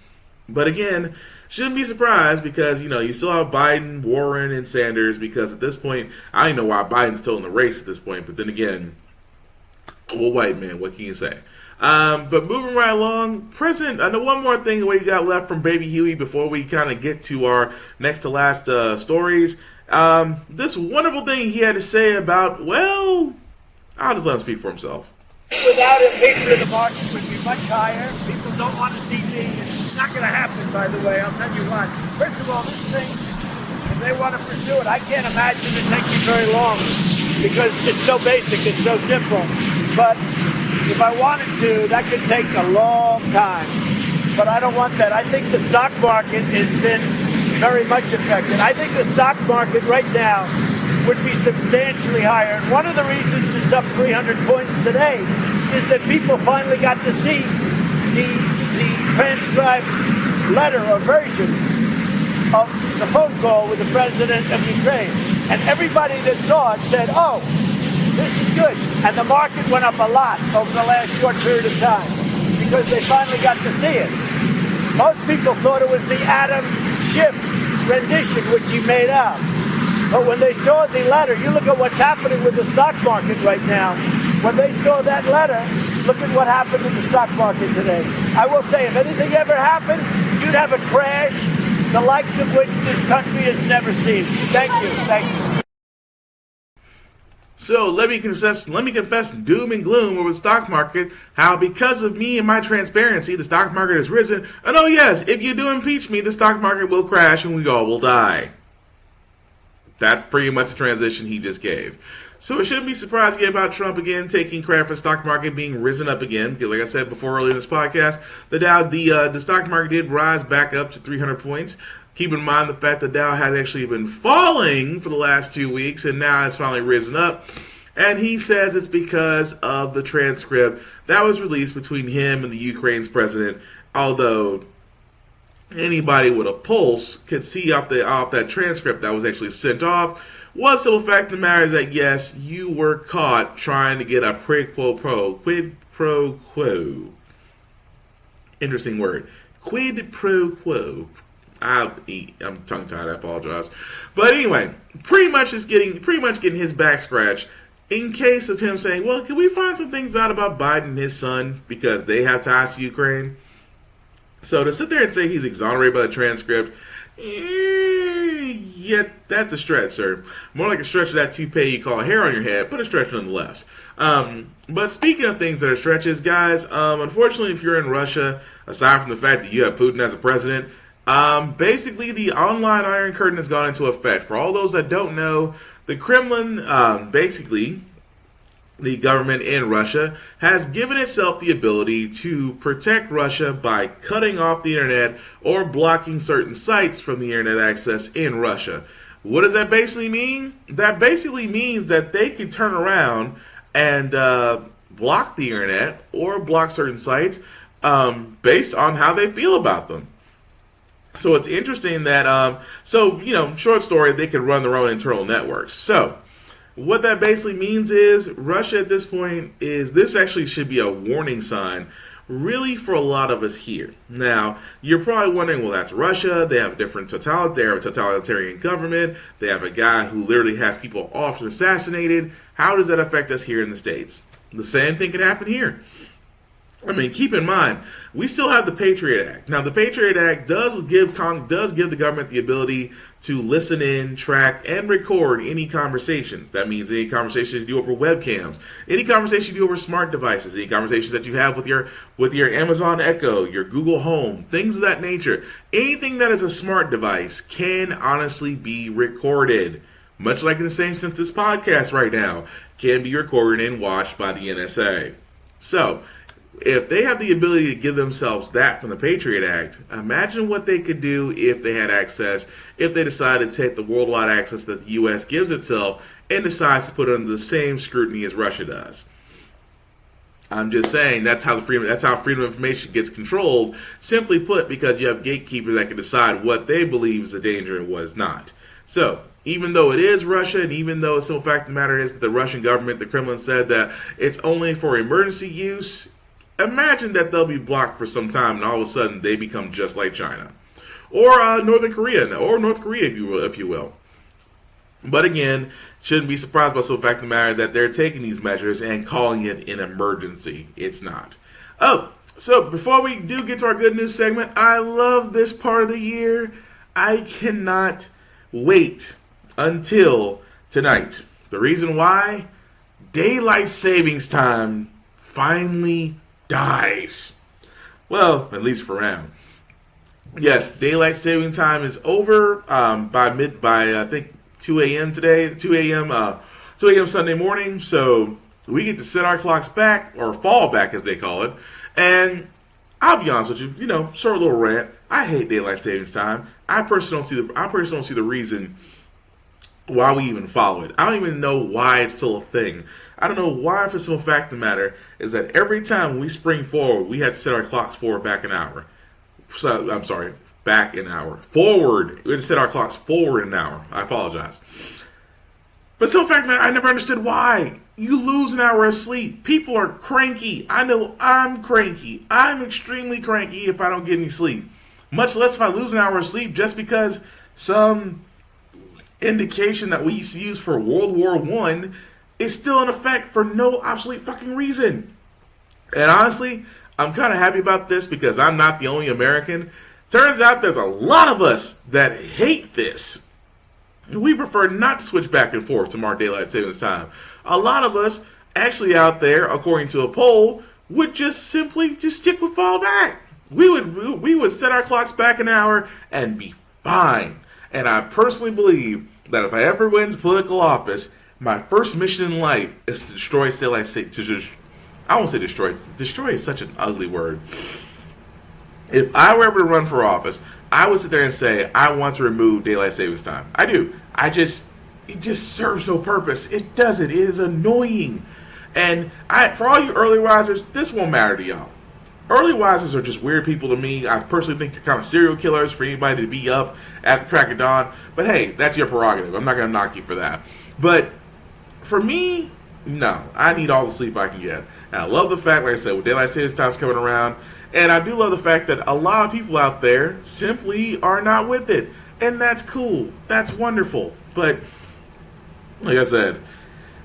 But again, shouldn't be surprised because you still have Biden, Warren, and Sanders. Because at this point, I don't know why Biden's still in the race at this point. But then again, old white man, what can you say? But moving right along, President, I know one more thing we got left from Baby Huey before we kind of get to our next to last stories. This wonderful thing he had to say about, well, I'll just let him speak for himself. Without impeachment, the market would be much higher. People don't want to see me. It's not going to happen, by the way. I'll tell you what. First of all, this thing, if they want to pursue it, I can't imagine it taking very long because it's so basic, it's so simple. But if I wanted to, that could take a long time. But I don't want that. I think the stock market has been very much affected. I think the stock market right now would be substantially higher. And one of the reasons it's up 300 points today is that people finally got to see the transcribed letter or version of the phone call with the president of Ukraine. And everybody that saw it said, oh, this is good. And the market went up a lot over the last short period of time because they finally got to see it. Most people thought it was the Adam Schiff rendition, which he made out. But when they saw the letter, you look at what's happening with the stock market right now. When they saw that letter, look at what happened in the stock market today. I will say, if anything ever happened, you'd have a crash, the likes of which this country has never seen. Thank you. Thank you. So let me confess doom and gloom over the stock market, how because of me and my transparency, the stock market has risen. And oh yes, if you do impeach me, the stock market will crash and we all will die. That's pretty much the transition he just gave. So it shouldn't be surprising about Trump again taking credit for the stock market being risen up again, because like I said before earlier in this podcast, the stock market did rise back up to 300 points. Keep in mind the fact that Dow has actually been falling for the last 2 weeks, and now it's finally risen up. And he says it's because of the transcript that was released between him and the Ukraine's president, although anybody with a pulse could see off that transcript that was actually sent off Well, the simple fact of the matter is that yes, you were caught trying to get a quid pro quo. Interesting word. Quid pro quo. I'm tongue tied. I apologize. But anyway, pretty much getting his back scratched in case of him saying, "Well, can we find some things out about Biden and his son because they have ties to Ukraine?" So to sit there and say he's exonerated by the transcript, yeah, that's a stretch, sir. More like a stretch of that toupee you call hair on your head, but a stretch nonetheless. But speaking of things that are stretches, guys, unfortunately, if you're in Russia, aside from the fact that you have Putin as a president, basically the online Iron Curtain has gone into effect. For all those that don't know, the Kremlin, basically, the government in Russia, has given itself the ability to protect Russia by cutting off the internet or blocking certain sites from the internet access in Russia. What does that basically mean? That basically means that they can turn around and block the internet or block certain sites based on how they feel about them. So it's interesting that, short story, they can run their own internal networks. So what that basically means is Russia at this point this actually should be a warning sign really for a lot of us here. Now, you're probably wondering, well, that's Russia. They have a different totalitarian government. They have a guy who literally has people often assassinated. How does that affect us here in the States? The same thing can happen here. I mean, keep in mind, we still have the Patriot Act. Now, the Patriot Act does give the government the ability to listen in, track, and record any conversations. That means any conversations you do over webcams, any conversation you do over smart devices, any conversations that you have with your Amazon Echo, your Google Home, things of that nature. Anything that is a smart device can honestly be recorded. Much like in the same sense this podcast right now can be recorded and watched by the NSA. So, if they have the ability to give themselves that from the Patriot Act, imagine what they could do if they had access, if they decided to take the worldwide access that the U.S. gives itself and decides to put it under the same scrutiny as Russia does. I'm just saying that's how freedom of information gets controlled, simply put, because you have gatekeepers that can decide what they believe is a danger and what is not. So, even though it is Russia, and even though the simple fact of the matter is that the Russian government, the Kremlin, said that it's only for emergency use, imagine that they'll be blocked for some time and all of a sudden they become just like China. Or North Korea, if you will. But again, shouldn't be surprised by the fact of the matter that they're taking these measures and calling it an emergency. It's not. Oh, so before we do get to our good news segment, I love this part of the year. I cannot wait until tonight. The reason why? Daylight savings time finally dies. Well, at least for now. Yes, daylight saving time is over by I think 2 a.m. today, 2 a.m. Sunday morning. So we get to set our clocks back, or fall back as they call it. And I'll be honest with you, short little rant. I hate daylight savings time. I personally don't see the reason why we even follow it. I don't even know why it's still a thing. I don't know why, for the simple fact of the matter, is that every time we spring forward, we have to set our clocks forward back an hour. So, I'm sorry, back an hour. Forward, we have to set our clocks forward an hour. I apologize. But the simple fact of the matter, I never understood why. You lose an hour of sleep. People are cranky. I know I'm cranky. I'm extremely cranky if I don't get any sleep. Much less if I lose an hour of sleep just because some indication that we used to use for World War I is still in effect for no absolute fucking reason. And honestly, I'm kind of happy about this because I'm not the only American. Turns out there's a lot of us that hate this. We prefer not to switch back and forth to our daylight savings time. A lot of us actually out there, according to a poll, would just simply stick with fall back. We would set our clocks back an hour and be fine. And I personally believe that if I ever win into political office, my first mission in life is to destroy daylight savings. I won't say destroy. Destroy is such an ugly word. If I were ever to run for office, I would sit there and say, I want to remove daylight savings time. I do. It just serves no purpose. It doesn't. It is annoying. And for all you early risers, this won't matter to y'all. Early risers are just weird people to me. I personally think they're kind of serial killers for anybody to be up at the crack of dawn. But hey, that's your prerogative. I'm not going to knock you for that. But for me, no. I need all the sleep I can get. And I love the fact, like I said, with daylight savings time's coming around, and I do love the fact that a lot of people out there simply are not with it. And that's cool. That's wonderful. But like I said,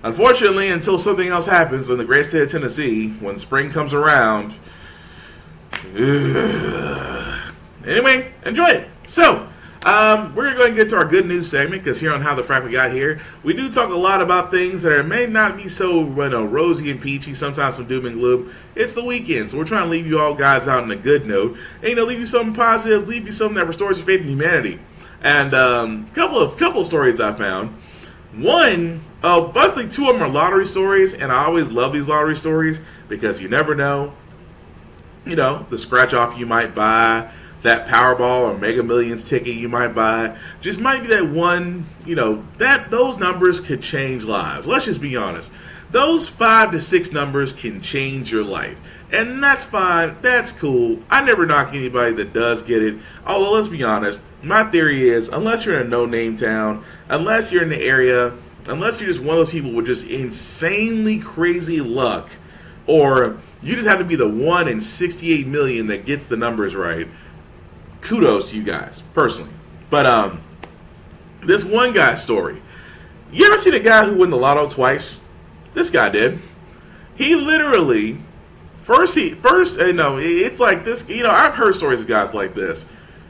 unfortunately, until something else happens in the great state of Tennessee, when spring comes around, anyway, enjoy it. So, we're going to go and get to our good news segment, because here on How the Frack We Got Here, we do talk a lot about things that may not be so rosy and peachy, sometimes some doom and gloom. It's the weekend, so we're trying to leave you all guys out on a good note, and leave you something positive, leave you something that restores your faith in humanity. And couple of stories I found. One, basically two of them are lottery stories, and I always love these lottery stories because you never know. The scratch off you might buy, that Powerball or Mega Millions ticket you might buy, just might be that one. That those numbers could change lives. Let's just be honest. Those 5 to 6 numbers can change your life. And that's fine. That's cool. I never knock anybody that does get it. Although, let's be honest, my theory is, unless you're in a no-name town, unless you're in the area, unless you're just one of those people with just insanely crazy luck, or you just have to be the 1 in 68 million that gets the numbers right, kudos to you guys, personally. But, this one guy's story. You ever seen a guy who won the lotto twice? This guy did. He literally, it's like this, I've heard stories of guys like this,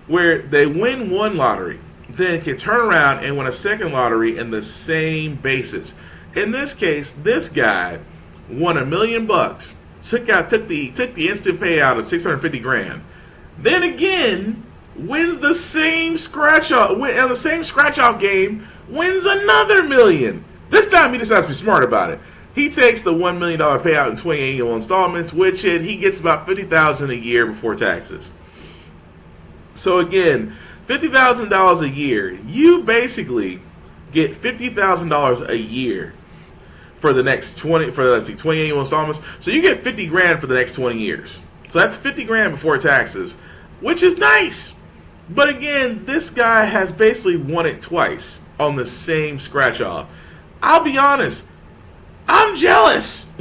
where they win one lottery, then can turn around and win a second lottery in the same basis. In this case, this guy won $1 million, took the instant payout of 650 grand, then again wins the same scratch off, on the same scratch off game, wins another $1 million. This time he decides to be smart about it. He takes the $1 million payout in 20 annual installments, which he gets about $50,000 a year before taxes. So again, $50,000 a year. You basically get $50,000 a year for the next 20 annual installments. So you get 50 grand for the next 20 years. So that's 50 grand before taxes, which is nice. But again, this guy has basically won it twice on the same scratch off. I'll be honest, I'm jealous.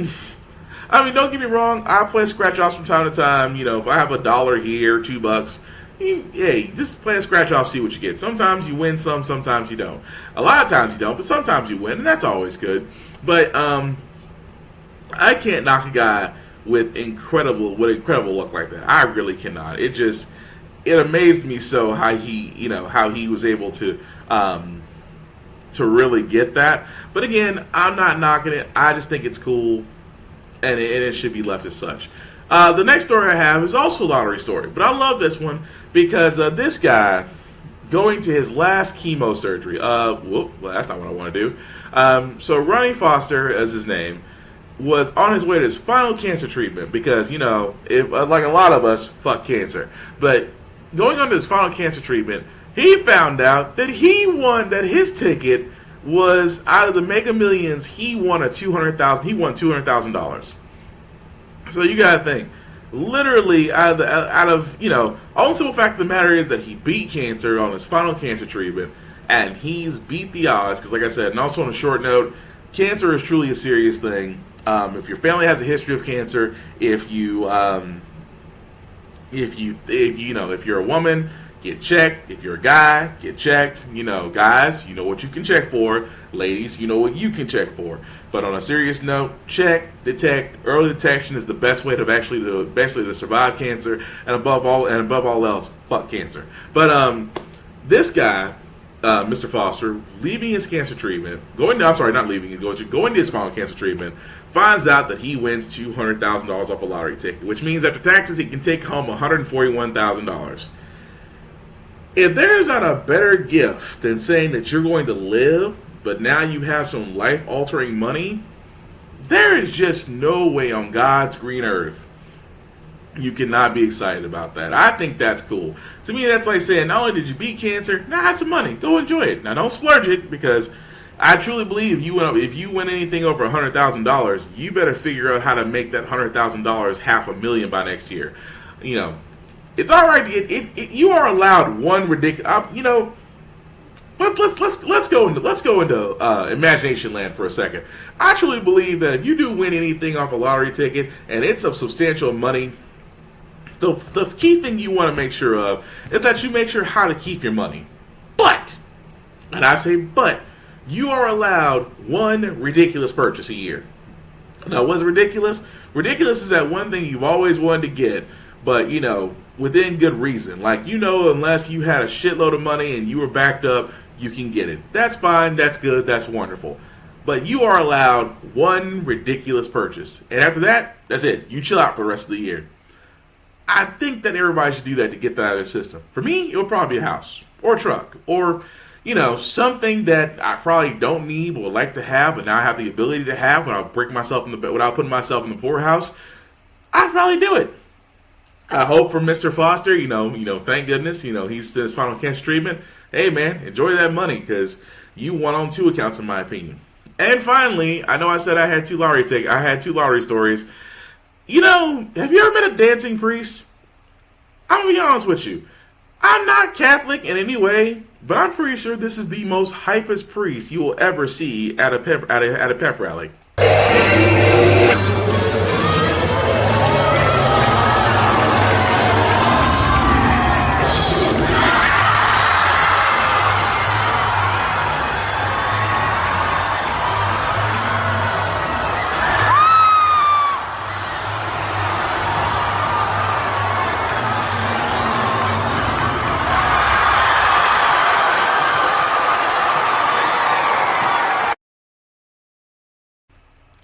I mean, don't get me wrong, I play scratch offs from time to time. If I have $1 here, $2, hey, just play a scratch off, see what you get. Sometimes you win some, sometimes you don't. A lot of times you don't, but sometimes you win, and that's always good. But I can't knock a guy with incredible luck like that. I really cannot. It amazed me so how he was able to really get that. But again, I'm not knocking it. I just think it's cool, and it should be left as such. The next story I have is also a lottery story, but I love this one because this guy going to his last chemo surgery. Well, that's not what I want to do. So Ronnie Foster, as his name, was on his way to his final cancer treatment because, if, like a lot of us, fuck cancer. But going on to his final cancer treatment, he found out that his ticket was out of the Mega Millions. He won $200,000. So you gotta think, literally all the simple fact of the matter is that he beat cancer on his final cancer treatment, and he's beat the odds. Because, like I said, and also on a short note, cancer is truly a serious thing. If your family has a history of cancer, if you're a woman, get checked. If you're a guy, get checked. Guys, you know what you can check for. Ladies, you know what you can check for. But on a serious note, check, detect. Early detection is the best way to survive cancer, and above all else, fuck cancer. But this guy, Mr. Foster, leaving his cancer treatment, going to his final cancer treatment, finds out that he wins $200,000 off a lottery ticket, which means after taxes he can take home $141,000. If there's not a better gift than saying that you're going to live, but now you have some life-altering money, there is just no way on God's green earth you cannot be excited about that. I think that's cool. To me, that's like saying, not only did you beat cancer, now have some money. Go enjoy it. Now, don't splurge it, because I truly believe if you win anything over $100,000, you better figure out how to make that $100,000 $500,000 by next year. You know, it's all right. You are allowed one ridiculous. Let's go into imagination land for a second. I truly believe that if you do win anything off a lottery ticket and it's of substantial money, the key thing you want to make sure of is that you make sure how to keep your money. But, and I say but, you are allowed one ridiculous purchase a year. Now, what's ridiculous? Ridiculous is that one thing you've always wanted to get, but, within good reason. Like, unless you had a shitload of money and you were backed up, you can get it. That's fine, that's good, that's wonderful. But you are allowed one ridiculous purchase. And after that, that's it. You chill out for the rest of the year. I think that everybody should do that to get that out of their system. For me, it would probably be a house or a truck or, something that I probably don't need but would like to have, but now I have the ability to have without putting myself in the poorhouse. I'd probably do it. I hope for Mr. Foster, thank goodness, he's in his final cancer treatment. Hey man, enjoy that money because you won on 2 accounts in my opinion. And finally, I know I said I had 2 lottery stories. Have you ever met a dancing priest? I'm gonna be honest with you. I'm not Catholic in any way, but I'm pretty sure this is the most hypest priest you will ever see at a pep rally.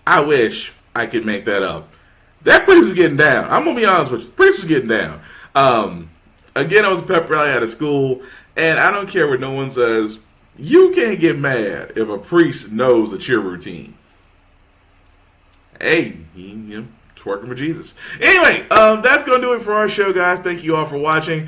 I wish I could make that up. That priest was getting down. I'm going to be honest with you. The priest was getting down. Again, I was a pep rally at a school, and I don't care what no one says. You can't get mad if a priest knows that your routine. Hey, twerking for Jesus. Anyway, that's going to do it for our show, guys. Thank you all for watching.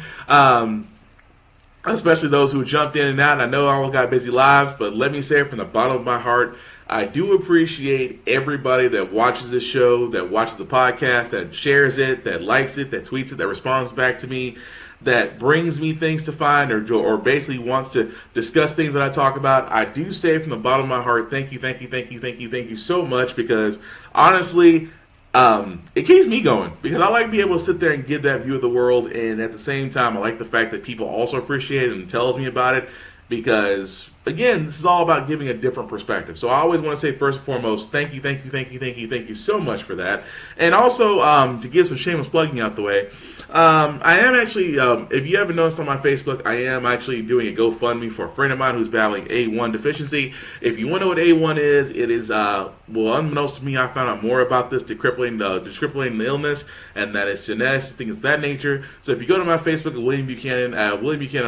Especially those who jumped in and out. I know all got busy lives, but let me say it from the bottom of my heart, I do appreciate everybody that watches this show, that watches the podcast, that shares it, that likes it, that tweets it, that responds back to me, that brings me things to find or basically wants to discuss things that I talk about. I do say from the bottom of my heart, thank you so much, because honestly, it keeps me going, because I like to be able to sit there and give that view of the world, and at the same time I like the fact that people also appreciate it and tells me about it, because again, this is all about giving a different perspective. So I always want to say first and foremost, thank you so much for that. And also, to give some shameless plugging out the way, I am actually, if you haven't noticed on my Facebook, I am actually doing a GoFundMe for a friend of mine who's battling A1 deficiency. If you want to know what A1 is, it is, unbeknownst to me, I found out more about this crippling illness, and that it's genetics, things of that nature. So if you go to my Facebook at William Buchanan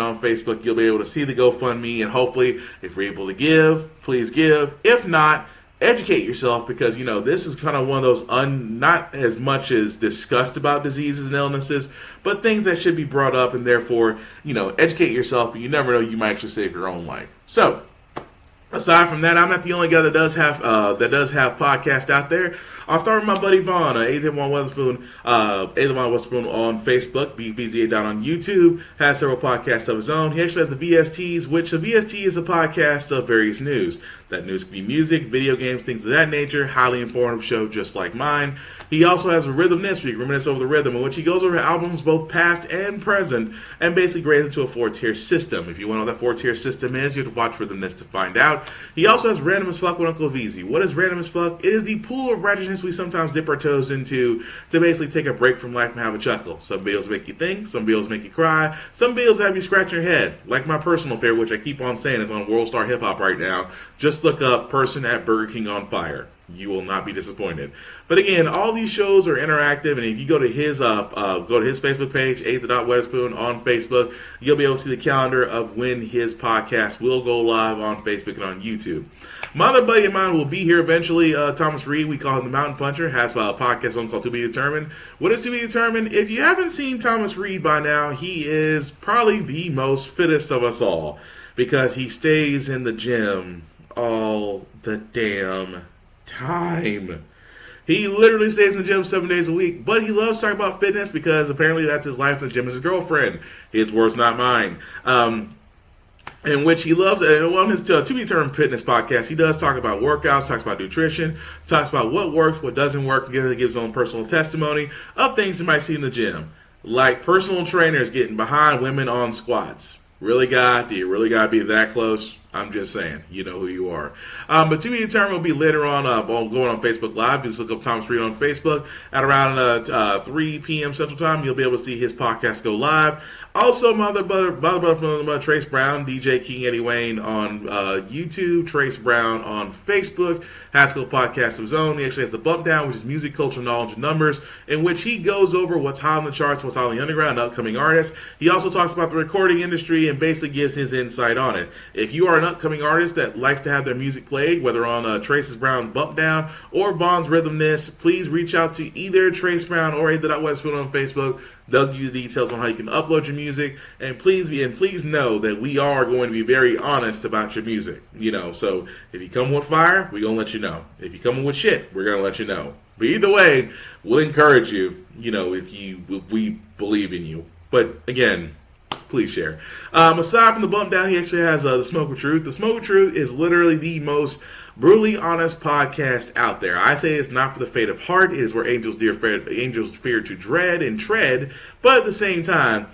on Facebook, you'll be able to see the GoFundMe, and hopefully, if you're able to give, please give. If not, educate yourself, because this is kind of one of those not as much as discussed about diseases and illnesses, but things that should be brought up, and therefore educate yourself. But you never know, you might actually save your own life. So aside from that, I'm not the only guy that does have podcasts out there. I'll start with my buddy Vaughn, Ethan Von Weatherspoon, on Facebook, BZA Down on YouTube, has several podcasts of his own. He actually has the VSTs, which the VST is a podcast of various news. That news can be music, video games, things of that nature. Highly informative show, just like mine. He also has a Rhythm This Week, Reminisce Over the Rhythm, in which he goes over albums both past and present, and basically grades into a 4-tier system. If you want to know what that 4-tier system is, you have to watch Rhythm This to find out. He also has Random as Fuck with Uncle VZ. What is Random as Fuck? It is the pool of ratchetness we sometimes dip our toes into to basically take a break from life and have a chuckle. Some videos make you think, some videos make you cry, some videos have you scratch your head. Like my personal favorite, which I keep on saying is on World Star Hip Hop right now. Just look up Person at Burger King on Fire. You will not be disappointed. But again, all these shows are interactive, and if you go to his Facebook page, Weatherspoon on Facebook, you'll be able to see the calendar of when his podcast will go live on Facebook and on YouTube. My other buddy of mine will be here eventually, Thomas Reed. We call him the Mountain Puncher. Has a podcast on called To Be Determined. What is To Be Determined? If you haven't seen Thomas Reed by now, he is probably the most fittest of us all, because he stays in the gym all the damn time. He literally stays in the gym 7 days a week, but he loves talking about fitness because apparently that's his life. The gym is his girlfriend. His words, not mine. In which he loves, on his To Be Determined Fitness podcast, he does talk about workouts, talks about nutrition, talks about what works, what doesn't work, and gives his own personal testimony of things you might see in the gym. Like personal trainers getting behind women on squats. Really, God? Do you really got to be that close? I'm just saying. You know who you are. But To Be Determined will be later on going on Facebook Live. Just look up Thomas Reed on Facebook. At around 3 p.m. Central Time, you'll be able to see his podcast go live. Also, my other brother, Trace Brown, DJ King Eddie Wayne on YouTube, Trace Brown on Facebook, Haskell podcast of his own. He actually has the Bump Down, which is music, culture, knowledge, and numbers, in which he goes over what's hot on the charts, what's hot on the underground, upcoming artists. He also talks about the recording industry and basically gives his insight on it. If you are an upcoming artist that likes to have their music played, whether on Trace Brown Bump Down or Bond's Rhythmness, please reach out to either Trace Brown or A.Westwood on Facebook. They'll give you the details on how you can upload your music, and please know that we are going to be very honest about your music. So if you come with fire, we're gonna let you know. If you come with shit, we're gonna let you know. But either way, we'll encourage you. If we believe in you. But again, please share. Aside from the Bump Down, he actually has the Smoke with Truth. The Smoke with Truth is literally the most brutally honest podcast out there. I say it's not for the faint of heart. It is where angels fear to dread and tread. But at the same time,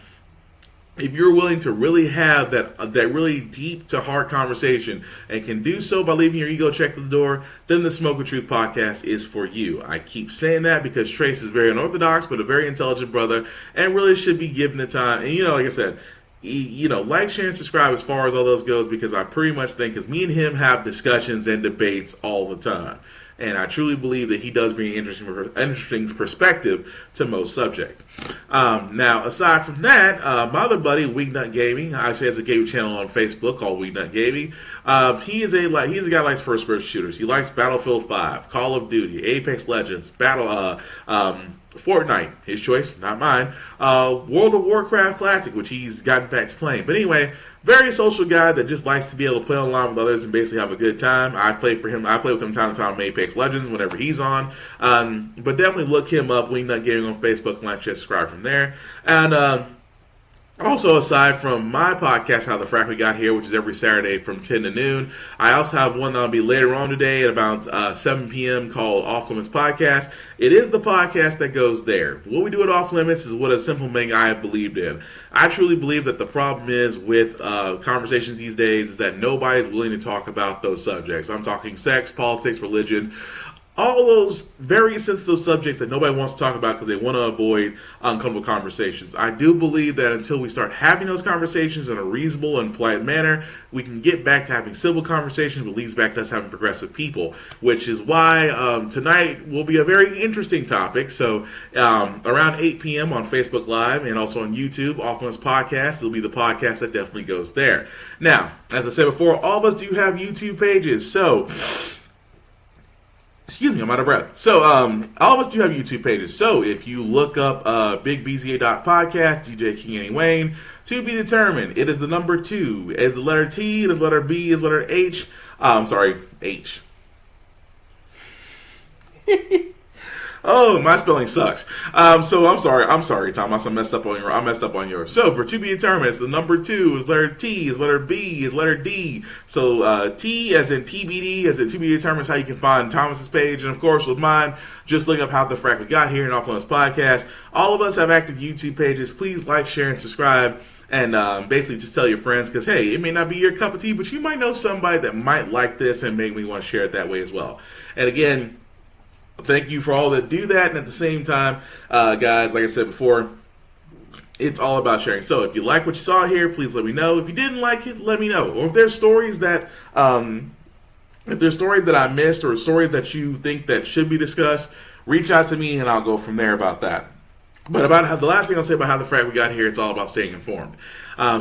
if you're willing to really have that really deep to heart conversation and can do so by leaving your ego check to the door, then the Smoke with Truth podcast is for you. I keep saying that because Trace is very unorthodox, but a very intelligent brother, and really should be given the time. And like I said, like, share, and subscribe as far as all those goes, because I pretty much think, because me and him have discussions and debates all the time. And I truly believe that he does bring an interesting perspective to most subjects. Now, aside from that, my other buddy, Weeknut Gaming, actually has a gaming channel on Facebook called Weeknut Gaming. He's a guy who likes first-person shooters. He likes Battlefield 5, Call of Duty, Apex Legends, Fortnite, his choice, not mine. World of Warcraft Classic, which he's gotten back to playing. But anyway, very social guy that just likes to be able to play online with others and basically have a good time. I play with him time to time on Apex Legends whenever he's on. But definitely look him up, Wingnut Gaming on Facebook, and like, share, subscribe from there. And also, aside from my podcast, How the Frack We Got Here, which is every Saturday from 10 to noon, I also have one that'll be later on today at about 7 p.m. called Off Limits Podcast. It is the podcast that goes there. What we do at Off Limits is what a simple thing I have believed in. I truly believe that the problem is with conversations these days is that nobody's willing to talk about those subjects. I'm talking sex, politics, religion, all those very sensitive subjects that nobody wants to talk about because they want to avoid uncomfortable conversations. I do believe that until we start having those conversations in a reasonable and polite manner, we can get back to having civil conversations, which leads back to us having progressive people, which is why tonight will be a very interesting topic. So around 8 p.m. on Facebook Live and also on YouTube, Off Limits Podcast, it'll be the podcast that definitely goes there. Now, as I said before, all of us do have YouTube pages, so... Excuse me, I'm out of breath. So, all of us do have YouTube pages. So, if you look up BigBZA.podcast, DJ King Eddie Wayne, To Be Determined, it is the number 2. It is the letter T, the letter B, is the letter H. H. Oh, my spelling sucks. So I'm sorry, Thomas. I messed up on yours. So for To Be Determined, it's the number 2 is letter T, is letter B, is letter D. So T as in TBD, as in To Be Determined is how you can find Thomas's page. And of course with mine, just look up How the Frack We Got Here and Off Limits Podcast. All of us have active YouTube pages. Please like, share, and subscribe. And basically just tell your friends, because hey, it may not be your cup of tea, but you might know somebody that might like this and make me want to share it that way as well. And again, thank you for all that do that. And at the same time, guys, like I said before, it's all about sharing. So if you like what you saw here, please let me know. If you didn't like it, let me know. Or if there's stories that I missed or stories that you think that should be discussed, reach out to me and I'll go from there about that. But the last thing I'll say about How the Frack We Got Here, it's all about staying informed.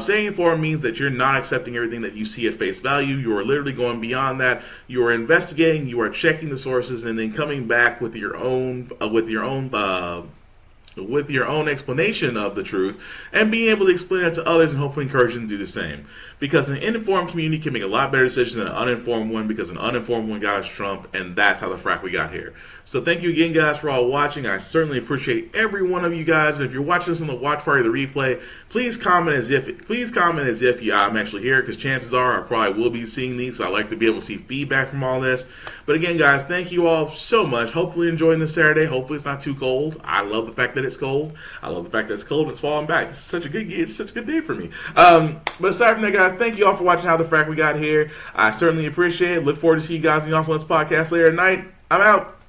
Staying informed means that you're not accepting everything that you see at face value. You are literally going beyond that. You are investigating. You are checking the sources, and then coming back with your own with your own explanation of the truth and being able to explain it to others and hopefully encourage them to do the same. Because an informed community can make a lot better decisions than an uninformed one, because an uninformed one got us Trump, and that's how the frack we got here. So thank you again, guys, for all watching. I certainly appreciate every one of you guys. And if you're watching this on the watch party of the replay, please comment as if I'm actually here, because chances are I probably will be seeing these. So I like to be able to see feedback from all this. But again, guys, thank you all so much. Hopefully enjoying this Saturday. Hopefully it's not too cold. I love the fact that it's cold. I love the fact that it's cold and it's falling back. It's such a good day for me. But aside from that, guys, thank you all for watching How the Frack We Got Here. I certainly appreciate it. Look forward to see you guys in the Off Limits podcast later tonight. I'm out.